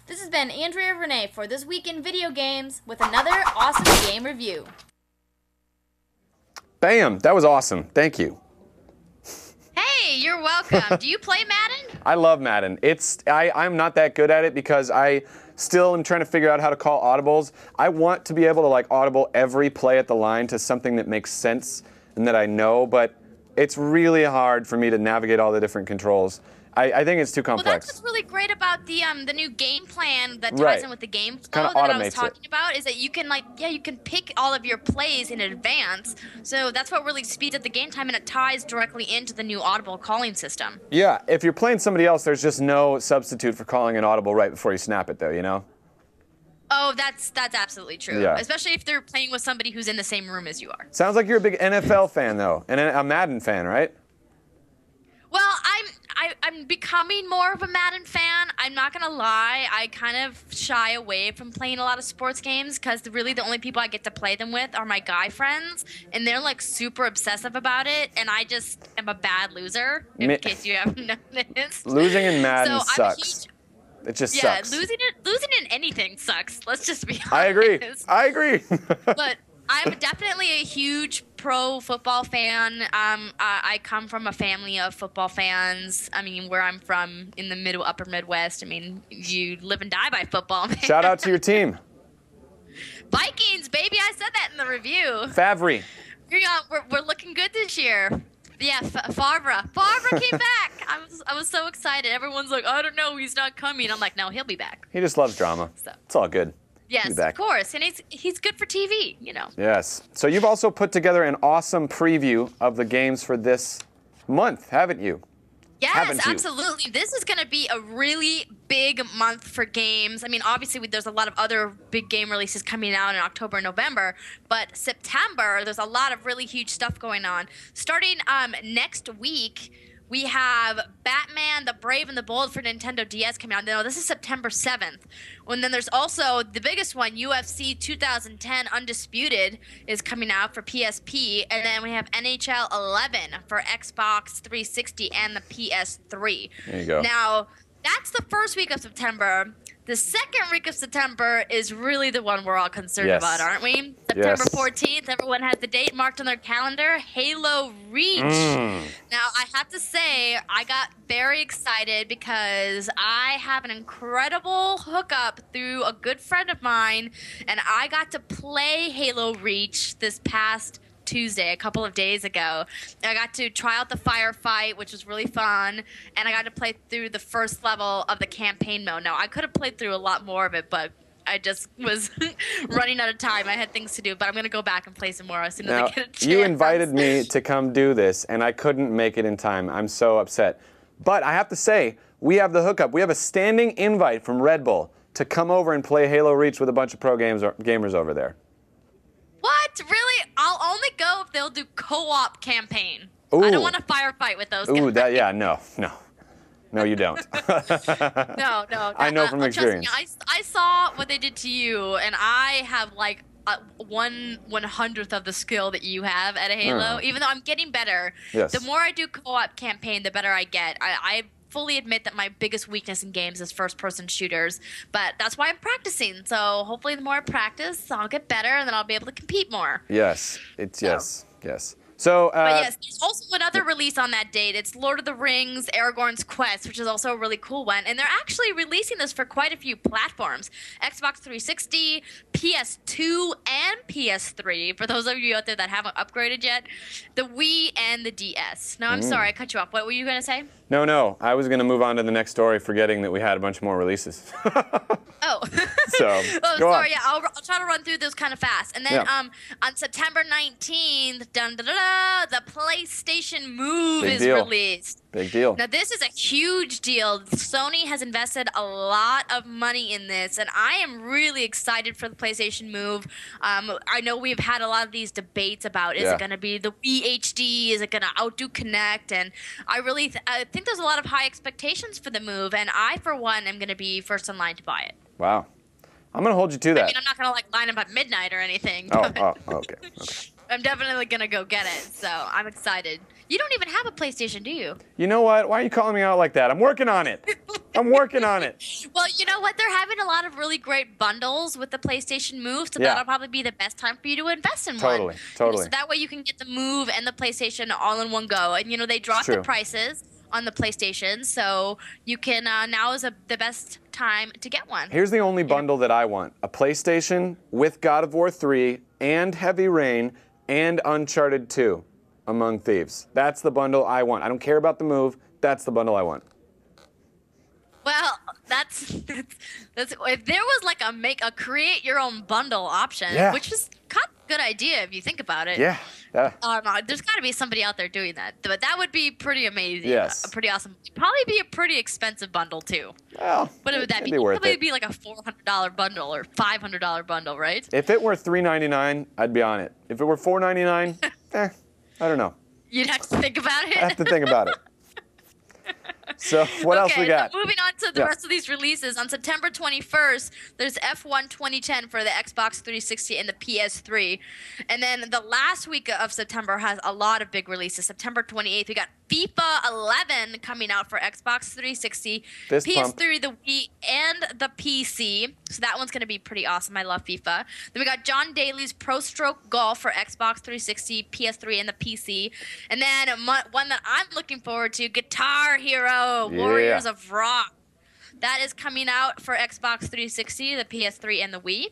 [SPEAKER 11] This has been Andrea Renee for This Week in Video Games with another awesome game review.
[SPEAKER 1] Bam! That was awesome. Thank you.
[SPEAKER 2] Hey, you're welcome. Do you play Madden?
[SPEAKER 1] I love Madden. I'm not that good at it because I still am trying to figure out how to call audibles. I want to be able to like audible every play at the line to something that makes sense and that I know, but it's really hard for me to navigate all the different controls. I think it's too complex.
[SPEAKER 2] Well, that's what's really great about the new game plan that ties
[SPEAKER 1] Right.
[SPEAKER 2] in with the game flow
[SPEAKER 1] Kinda
[SPEAKER 2] that I was
[SPEAKER 1] automates
[SPEAKER 2] talking about, is that you can you can pick all of your plays in advance. So that's what really speeds up the game time, and it ties directly into the new audible calling system.
[SPEAKER 1] Yeah, if you're playing somebody else, there's just no substitute for calling an audible right before you snap it, though, you know?
[SPEAKER 2] Oh, that's absolutely true.
[SPEAKER 1] Yeah.
[SPEAKER 2] Especially if they're playing with somebody who's in the same room as you are.
[SPEAKER 1] Sounds like you're a big NFL fan, though, and a Madden fan, right?
[SPEAKER 2] Well, I'm becoming more of a Madden fan. I'm not gonna lie. I kind of shy away from playing a lot of sports games because really the only people I get to play them with are my guy friends, and they're like super obsessive about it, and I just am a bad loser. In case you haven't noticed.
[SPEAKER 1] Losing in Madden
[SPEAKER 2] so
[SPEAKER 1] sucks. It just sucks.
[SPEAKER 2] Losing in anything sucks. Let's just be honest.
[SPEAKER 1] I agree. I agree.
[SPEAKER 2] But I'm definitely a huge pro football fan. I come from a family of football fans. I mean, where I'm from in the upper Midwest, I mean, you live and die by football, man.
[SPEAKER 1] Shout out to your team.
[SPEAKER 2] Vikings, baby. I said that in the review.
[SPEAKER 1] Favre.
[SPEAKER 2] We're looking good this year. Yeah, Favre. Favre came back. I was so excited. Everyone's like, I don't know, he's not coming. I'm like, no, he'll be back.
[SPEAKER 1] He just loves drama.
[SPEAKER 2] So.
[SPEAKER 1] It's all good.
[SPEAKER 2] Yes, of course. And he's good for TV, you know.
[SPEAKER 1] Yes. So you've also put together an awesome preview of the games for this month, haven't you?
[SPEAKER 2] Yes, absolutely. This is going to be a really big month for games. I mean, obviously, there's a lot of other big game releases coming out in October and November, but September, there's a lot of really huge stuff going on. Starting next week, we have Batman, the Brave and the Bold for Nintendo DS coming out. No, this is September 7th. And then there's also the biggest one, UFC 2010 Undisputed is coming out for PSP. And then we have NHL 11 for Xbox 360 and the PS3.
[SPEAKER 1] There you go.
[SPEAKER 2] Now, that's the first week of September. The second week of September is really the one we're all concerned about, aren't we? September 14th, everyone has the date marked on their calendar, Halo Reach. Now, I have to say, I got very excited because I have an incredible hookup through a good friend of mine, and I got to play Halo Reach this past Tuesday, a couple of days ago. I got to try out the firefight, which was really fun, and I got to play through the first level of the campaign mode. Now, I could have played through a lot more of it, but I just was running out of time. I had things to do, but I'm going to go back and play some more as soon as I get a chance.
[SPEAKER 1] You invited me to come do this, and I couldn't make it in time. I'm so upset. But I have to say, we have the hookup. We have a standing invite from Red Bull to come over and play Halo Reach with a bunch of pro gamers over there.
[SPEAKER 2] What? Really? I'll only go if they'll do co-op campaign.
[SPEAKER 1] Ooh.
[SPEAKER 2] I don't want to firefight with those guys.
[SPEAKER 1] Ooh, no, you don't.
[SPEAKER 2] No.
[SPEAKER 1] I know from experience.
[SPEAKER 2] Trust me, I saw what they did to you, and I have like 1/100th of the skill that you have at a Halo. Even though I'm getting better, the more I do co-op campaign, the better I get. I fully admit that my biggest weakness in games is first-person shooters, but that's why I'm practicing. So hopefully the more I practice, I'll get better, and then I'll be able to compete more.
[SPEAKER 1] Yes. Yes. So,
[SPEAKER 2] But yes, there's also another release on that date. It's Lord of the Rings, Aragorn's Quest, which is also a really cool one. And they're actually releasing this for quite a few platforms. Xbox 360, PS2, and PS3. For those of you out there that haven't upgraded yet, the Wii and the DS. No, I'm sorry, I cut you off. What were you going to say?
[SPEAKER 1] No. I was going to move on to the next story, forgetting that we had a bunch more releases.
[SPEAKER 2] Oh.
[SPEAKER 1] So, go on.
[SPEAKER 2] Sorry. Yeah, I'll try to run through those kind of fast. And then on September 19th, the PlayStation Move is released.
[SPEAKER 1] Big deal.
[SPEAKER 2] Now, this is a huge deal. Sony has invested a lot of money in this, and I am really excited for the PlayStation Move. I know we've had a lot of these debates about is it going to be the Wii HD? Is it going to outdo Kinect? And I really I think there's a lot of high expectations for the Move, and I, for one, am going to be first in line to buy it.
[SPEAKER 1] Wow. I'm going to hold you to that.
[SPEAKER 2] I mean, I'm not going to line up at midnight or anything.
[SPEAKER 1] Okay.
[SPEAKER 2] I'm definitely going to go get it, so I'm excited. You don't even have a PlayStation, do you?
[SPEAKER 1] You know what? Why are you calling me out like that? I'm working on it.
[SPEAKER 2] Well, you know what? They're having a lot of really great bundles with the PlayStation Move, so that'll probably be the best time for you to invest in one.
[SPEAKER 1] Totally.
[SPEAKER 2] So that way you can get the Move and the PlayStation all in one go. And, they dropped the prices on the PlayStation, so you can now is the best time to get one.
[SPEAKER 1] Here's the only bundle that I want. A PlayStation with God of War 3 and Heavy Rain and Uncharted 2 Among Thieves. That's the bundle I want. I don't care about the Move. That's the bundle I want.
[SPEAKER 2] Well, that's if there was like a create your own bundle option, which is kind of a good idea if you think about it.
[SPEAKER 1] Yeah.
[SPEAKER 2] There's got to be somebody out there doing that, but that would be pretty amazing.
[SPEAKER 1] Yes.
[SPEAKER 2] Pretty awesome. Probably be a pretty expensive bundle too.
[SPEAKER 1] Well,
[SPEAKER 2] what would that be? Probably be like a $400 bundle or $500 bundle, right?
[SPEAKER 1] If it were $3.99, I'd be on it. If it were $4.99, I don't know.
[SPEAKER 2] You'd have to think about it.
[SPEAKER 1] I have to think about it. So what else we got?
[SPEAKER 2] So moving on to the rest of these releases. On September 21st, there's F1 2010 for the Xbox 360 and the PS3. And then the last week of September has a lot of big releases. September 28th, we got FIFA 11 coming out for Xbox 360, PS3, the Wii, and the PC. So that one's going to be pretty awesome. I love FIFA. Then we got John Daly's Pro Stroke Golf for Xbox 360, PS3, and the PC. And then one that I'm looking forward to, Guitar Hero, Warriors of Rock. That is coming out for Xbox 360, the PS3, and the Wii.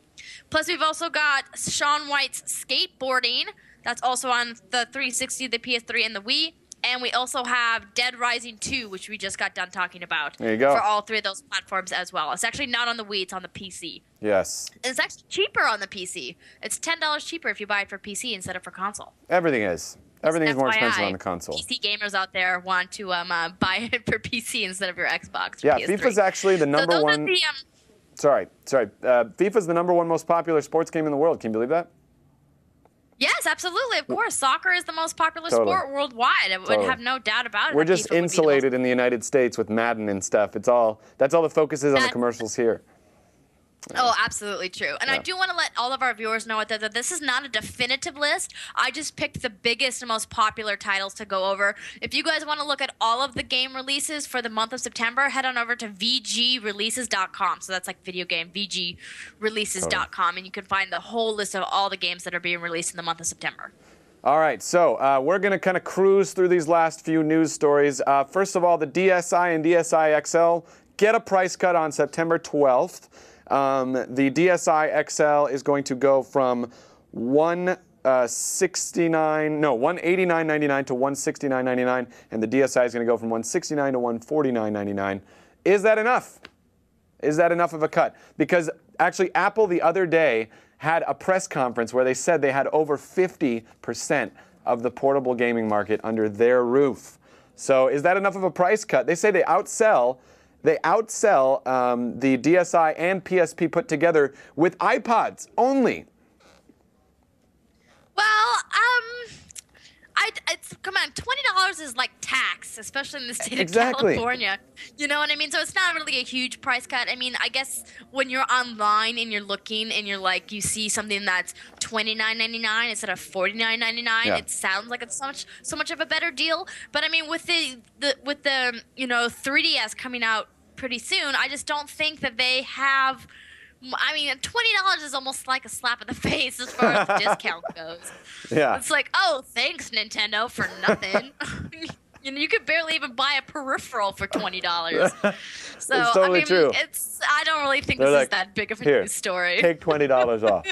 [SPEAKER 2] Plus, we've also got Shaun White's Skateboarding. That's also on the 360, the PS3, and the Wii. And we also have Dead Rising 2, which we just got done talking about.
[SPEAKER 1] There you go.
[SPEAKER 2] For all three of those platforms as well. It's actually not on the Wii, it's on the PC.
[SPEAKER 1] Yes.
[SPEAKER 2] And it's actually cheaper on the PC. It's $10 cheaper if you buy it for PC instead of for console.
[SPEAKER 1] Everything is. Everything's more expensive on the console.
[SPEAKER 2] PC gamers out there want to buy it for PC instead of your Xbox or PS3.
[SPEAKER 1] FIFA's actually the number one. Sorry. FIFA's the number one most popular sports game in the world. Can you believe that?
[SPEAKER 2] Yes, absolutely. Of course. Soccer is the most popular sport worldwide. I would have no doubt about it.
[SPEAKER 1] We're just insulated in the United States with Madden and stuff. That's all the focus is on the commercials here.
[SPEAKER 2] Oh, absolutely true. And I do want to let all of our viewers know that this is not a definitive list. I just picked the biggest and most popular titles to go over. If you guys want to look at all of the game releases for the month of September, head on over to vgreleases.com. So that's like video game, vgreleases.com. And you can find the whole list of all the games that are being released in the month of September.
[SPEAKER 1] All right, so we're going to kind of cruise through these last few news stories. First of all, the DSi and DSi XL get a price cut on September 12th. The DSi XL is going to go from $189.99 to $169.99, and the DSi is going to go from $169 to $149.99. Is that enough? Is that enough of a cut? Because actually, Apple the other day had a press conference where they said they had over 50% of the portable gaming market under their roof. So is that enough of a price cut? They say they outsell the DSi and PSP put together with iPods only.
[SPEAKER 2] Well, come on, $20 is like tax, especially in the state of California. You know what I mean? So it's not really a huge price cut. I mean, I guess when you're online and you're looking and you're like, you see something that's $29.99 instead of $49.99, it sounds like it's so much of a better deal. But I mean, with the 3DS coming out pretty soon, I just don't think that they have I mean, $20 is almost like a slap in the face as far as the discount goes.
[SPEAKER 1] Yeah.
[SPEAKER 2] It's like, oh, thanks, Nintendo, for nothing. You could barely even buy a peripheral for $20. So
[SPEAKER 1] It's totally
[SPEAKER 2] I mean,
[SPEAKER 1] true.
[SPEAKER 2] I don't really think
[SPEAKER 1] They're
[SPEAKER 2] this
[SPEAKER 1] like,
[SPEAKER 2] is that big of a
[SPEAKER 1] "Here,
[SPEAKER 2] news story.
[SPEAKER 1] Take $20 off.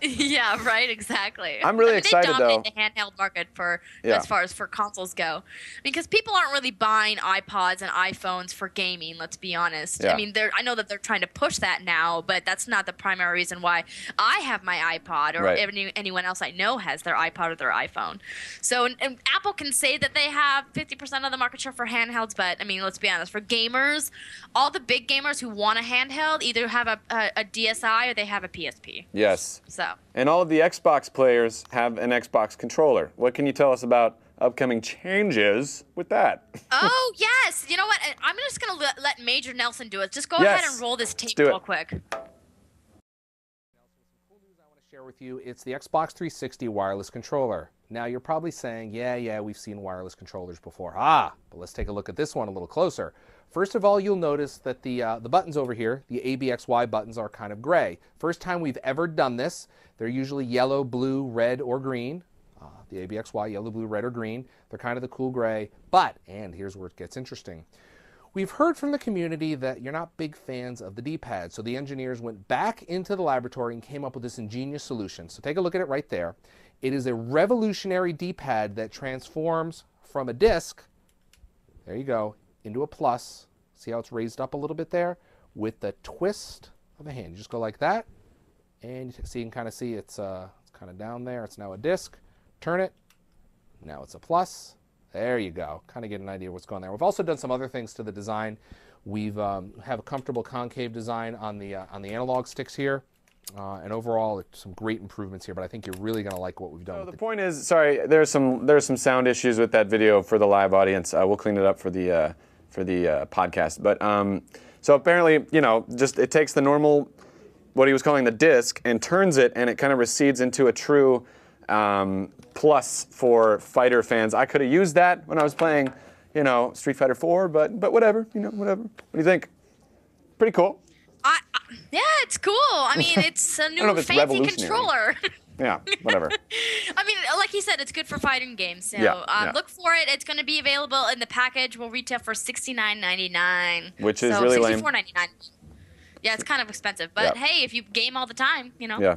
[SPEAKER 2] Yeah, right, exactly.
[SPEAKER 1] I'm really excited,
[SPEAKER 2] they dominate
[SPEAKER 1] though.
[SPEAKER 2] the handheld market for
[SPEAKER 1] Yeah.
[SPEAKER 2] as far as for consoles go, because people aren't really buying iPods and iPhones for gaming. Let's be honest.
[SPEAKER 1] Yeah.
[SPEAKER 2] I mean, I know that they're trying to push that now, but that's not the primary reason why I have my iPod or
[SPEAKER 1] Right.
[SPEAKER 2] anyone else I know has their iPod or their iPhone. So, and Apple can say that they have 50% of the market share for handhelds, but I mean, let's be honest. For gamers, all the big gamers who want a handheld either have a DSi or they have a PSP.
[SPEAKER 1] Yes.
[SPEAKER 2] So.
[SPEAKER 1] And all of the Xbox players have an Xbox controller. What can you tell us about upcoming changes with that?
[SPEAKER 2] Oh, yes. You know what? I'm just going to let Major Nelson do it. Just go
[SPEAKER 1] Yes.
[SPEAKER 2] ahead and roll this tape
[SPEAKER 1] do it.
[SPEAKER 2] real quick.
[SPEAKER 12] Share with you, it's the Xbox 360 wireless controller. Now you're probably saying, yeah, we've seen wireless controllers before. But let's take a look at this one a little closer. First of all, you'll notice that the buttons over here, the ABXY buttons, are kind of gray. First time we've ever done this. They're usually yellow, blue, red, or green. The ABXY, yellow, blue, red, or green. They're kind of the cool gray. But, and here's where it gets interesting, we've heard from the community that you're not big fans of the D-pad, so the engineers went back into the laboratory and came up with this ingenious solution. So take a look at it right there. It is a revolutionary D-pad that transforms from a disc, there you go, into a plus. See how it's raised up a little bit there? With the twist of a hand. You just go like that, and you can kind of see it's kind of down there. It's now a disc. Turn it. Now it's a plus. There you go. Kind of get an idea of what's going there. We've also done some other things to the design. We've have a comfortable concave design on the analog sticks here. And overall, some great improvements here, but I think you're really going to like what we've done.
[SPEAKER 1] So the point is, sorry, there's some sound issues with that video for the live audience. We'll clean it up for the podcast. But so apparently, just it takes the normal, what he was calling the disc, and turns it, and it kind of recedes into a true plus for fighter fans. I could have used that when I was playing, Street Fighter 4, but whatever, whatever. What do you think? Pretty cool.
[SPEAKER 2] Yeah, it's cool. I mean, it's a new
[SPEAKER 1] it's
[SPEAKER 2] fancy
[SPEAKER 1] revolutionary.
[SPEAKER 2] controller.
[SPEAKER 1] Yeah, whatever.
[SPEAKER 2] I mean, like he said, it's good for fighting games. So
[SPEAKER 1] Yeah.
[SPEAKER 2] look for it. It's going to be available in the package. Will retail for $69.99,
[SPEAKER 1] Which is really lame.
[SPEAKER 2] $64.99. Yeah, it's kind of expensive, but hey, if you game all the time,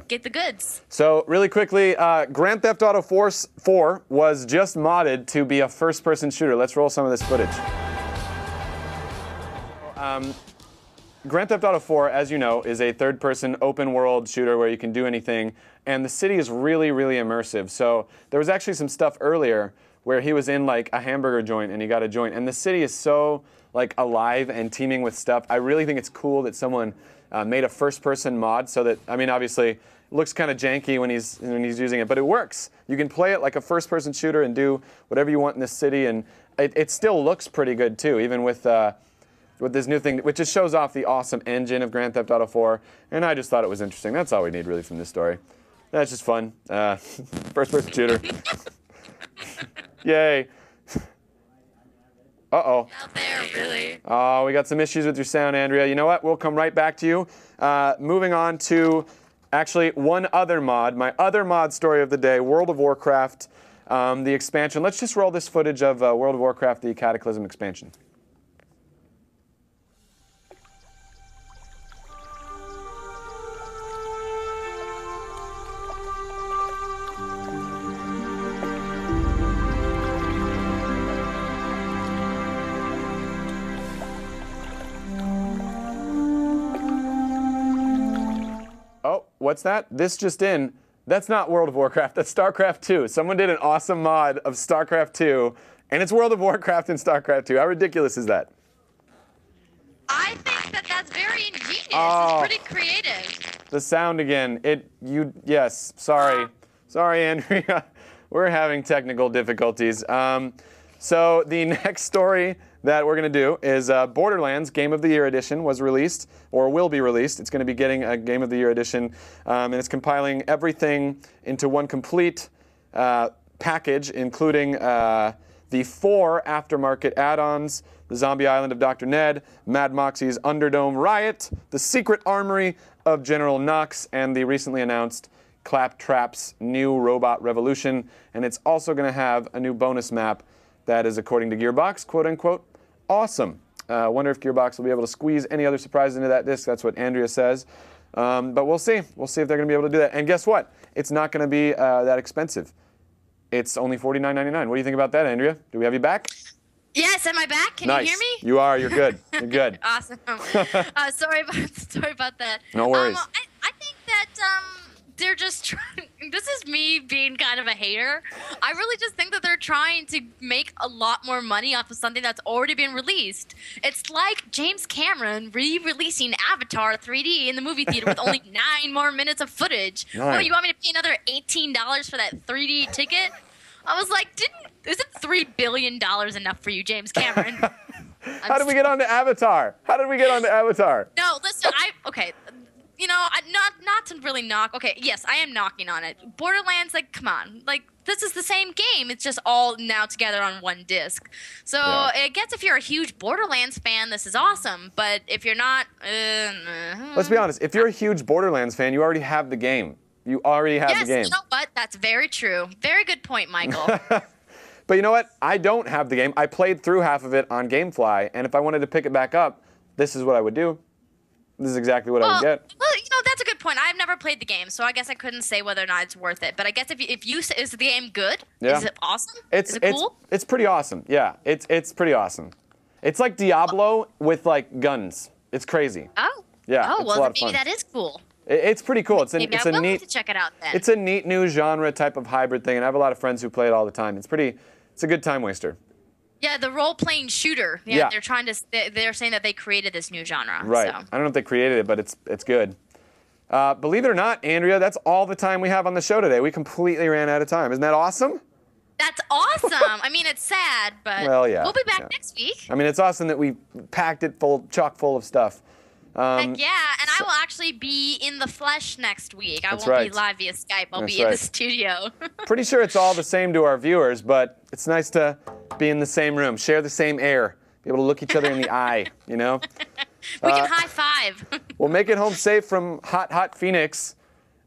[SPEAKER 2] get the goods.
[SPEAKER 1] So really quickly, Grand Theft Auto 4 was just modded to be a first-person shooter. Let's roll some of this footage. Grand Theft Auto 4, as you know, is a third-person open-world shooter where you can do anything, and the city is really, really immersive. So there was actually some stuff earlier where he was in like a hamburger joint and he got a joint, and the city is so like alive and teeming with stuff. I really think it's cool that someone made a first-person mod so that, I mean, obviously it looks kind of janky when he's using it, but it works. You can play it like a first-person shooter and do whatever you want in this city, and it still looks pretty good too, even with this new thing, which just shows off the awesome engine of Grand Theft Auto 4, and I just thought it was interesting. That's all we need really from this story. That's just fun. First-person shooter. Yay. Uh-oh.
[SPEAKER 2] Out there, really.
[SPEAKER 1] Oh, we got some issues with your sound, Andrea. You know what? We'll come right back to you. Moving on to actually one other mod, my other mod story of the day, World of Warcraft, the expansion. Let's just roll this footage of World of Warcraft, the Cataclysm expansion. Oh, what's that? This just in. That's not World of Warcraft, that's StarCraft 2. Someone did an awesome mod of StarCraft 2, and it's World of Warcraft and StarCraft 2. How ridiculous is that?
[SPEAKER 2] I think that's very ingenious.
[SPEAKER 1] Oh.
[SPEAKER 2] It's pretty creative.
[SPEAKER 1] The sound again. Yes, sorry. Sorry, Andrea. We're having technical difficulties. So the next story that we're going to do is Borderlands Game of the Year Edition was released, or will be released. It's going to be getting a Game of the Year Edition, and it's compiling everything into one complete package, including the 4 aftermarket add-ons, The Zombie Island of Dr. Ned, Mad Moxie's Underdome Riot, The Secret Armory of General Knox, and the recently announced Claptrap's new Robot Revolution. And it's also going to have a new bonus map that is, according to Gearbox, quote-unquote, awesome. Wonder if Gearbox will be able to squeeze any other surprises into that disc. That's what Andrea says. But we'll see. We'll see if they're going to be able to do that. And guess what? It's not going to be that expensive. It's only $49.99. What do you think about that, Andrea? Do we have you back?
[SPEAKER 2] Yes, am I back? Can
[SPEAKER 1] nice.
[SPEAKER 2] you hear me?
[SPEAKER 1] You are. You're good. You're good.
[SPEAKER 2] Awesome. Sorry about that.
[SPEAKER 1] No worries.
[SPEAKER 2] I think that they're just trying. This is me being kind of a hater. I really just think that they're trying to make a lot more money off of something that's already been released. It's like James Cameron re-releasing Avatar 3D in the movie theater with only 9 more minutes of footage.
[SPEAKER 1] 9.
[SPEAKER 2] What, you want me to pay another $18 for that 3D ticket? I was like, isn't $3 billion enough for you, James Cameron?
[SPEAKER 1] How did we get onto Avatar? How did we get onto Avatar?
[SPEAKER 2] No, listen, okay. You know, not to really knock. Okay, yes, I am knocking on it. Borderlands, like, come on. Like, this is the same game. It's just all now together on one disc. So, I guess if you're a huge Borderlands fan, this is awesome. But if you're not...
[SPEAKER 1] Let's be honest. If you're a huge Borderlands fan, you already have the game. You already have the game.
[SPEAKER 2] Yes, you know what? That's very true. Very good point, Michael.
[SPEAKER 1] But you know what? I don't have the game. I played through half of it on GameFly, and if I wanted to pick it back up, this is what I would do. This is exactly what I would get.
[SPEAKER 2] Well, you know, that's a good point. I've never played the game, so I guess I couldn't say whether or not it's worth it. But I guess is the game good?
[SPEAKER 1] Yeah.
[SPEAKER 2] Is it awesome? Is it cool?
[SPEAKER 1] It's pretty awesome. Yeah, it's pretty awesome. It's like Diablo with like guns. It's crazy.
[SPEAKER 2] Oh.
[SPEAKER 1] Yeah.
[SPEAKER 2] Oh,
[SPEAKER 1] it's
[SPEAKER 2] well,
[SPEAKER 1] a lot of
[SPEAKER 2] maybe
[SPEAKER 1] fun.
[SPEAKER 2] that is cool.
[SPEAKER 1] It's pretty cool. It's a
[SPEAKER 2] will
[SPEAKER 1] neat.
[SPEAKER 2] have to check it out then.
[SPEAKER 1] It's a neat new genre type of hybrid thing, and I have a lot of friends who play it all the time. It's a good time waster.
[SPEAKER 2] Yeah, the role-playing shooter. Yeah, they're saying that they created this new genre.
[SPEAKER 1] Right.
[SPEAKER 2] So.
[SPEAKER 1] I don't know if they created it, but it's good. Believe it or not, Andrea, that's all the time we have on the show today. We completely ran out of time. Isn't that awesome?
[SPEAKER 2] That's awesome. I mean, it's sad, but
[SPEAKER 1] well, yeah,
[SPEAKER 2] we'll be back next week.
[SPEAKER 1] I mean, it's awesome that we packed it chock full of stuff.
[SPEAKER 2] Heck yeah, and I will actually be in the flesh next week. I won't be live via Skype. I'll be in the studio. Pretty
[SPEAKER 1] sure it's all the same to our viewers, but it's nice to be in the same room, share the same air, be able to look each other in the eye, you know?
[SPEAKER 2] We can high five.
[SPEAKER 1] We'll make it home safe from hot Phoenix.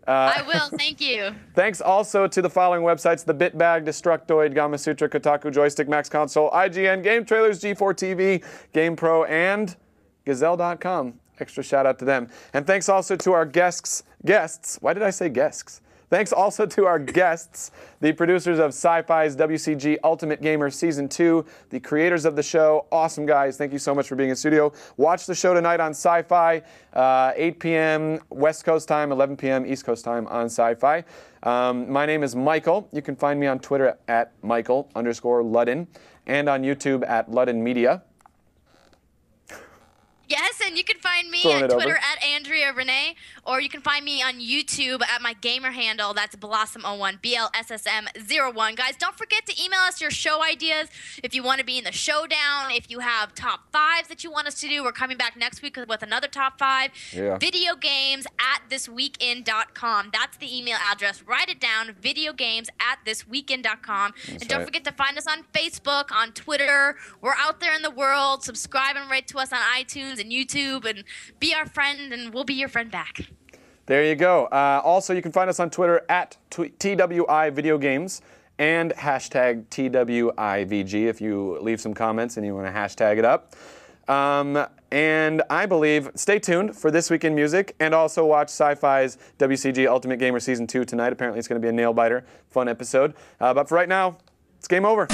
[SPEAKER 2] I will, thank you.
[SPEAKER 1] Thanks also to the following websites: The Bitbag, Destructoid, Gamasutra, Kotaku, Joystick, Max Console, IGN, Game Trailers, G4 TV, GamePro, and Gazelle.com. Extra shout out to them. And thanks also to our guests. Why did I say guests? Thanks also to our guests, the producers of Sci-Fi's WCG Ultimate Gamer Season 2, the creators of the show. Awesome guys. Thank you so much for being in studio. Watch the show tonight on Sci-Fi, 8 p.m. West Coast time, 11 p.m. East Coast time on Sci-Fi. My name is Michael. You can find me on Twitter at Michael_Ludden and on YouTube at Ludden Media.
[SPEAKER 2] Yes, and you can find me at Twitter at Andrea Renee, or you can find me on YouTube at my gamer handle. That's Blossom01, BLSSM01. Guys, don't forget to email us your show ideas if you want to be in the showdown, if you have top 5s that you want us to do. We're coming back next week with another top 5.
[SPEAKER 1] Yeah.
[SPEAKER 2] Videogames@thisweekend.com. That's the email address. Write it down, videogames@thisweekend.com. And don't forget to find us on Facebook, on Twitter. We're out there in the world. Subscribe and rate to us on iTunes and YouTube, and be our friend, and we'll be your friend back.
[SPEAKER 1] There you go. Also, you can find us on Twitter at TWI Video Games and hashtag TWIVG if you leave some comments and you want to hashtag it up. And I believe, stay tuned for This Week in Music, and also watch Sci-Fi's WCG Ultimate Gamer Season 2 tonight. Apparently it's going to be a nail-biter, fun episode. But for right now, it's game over.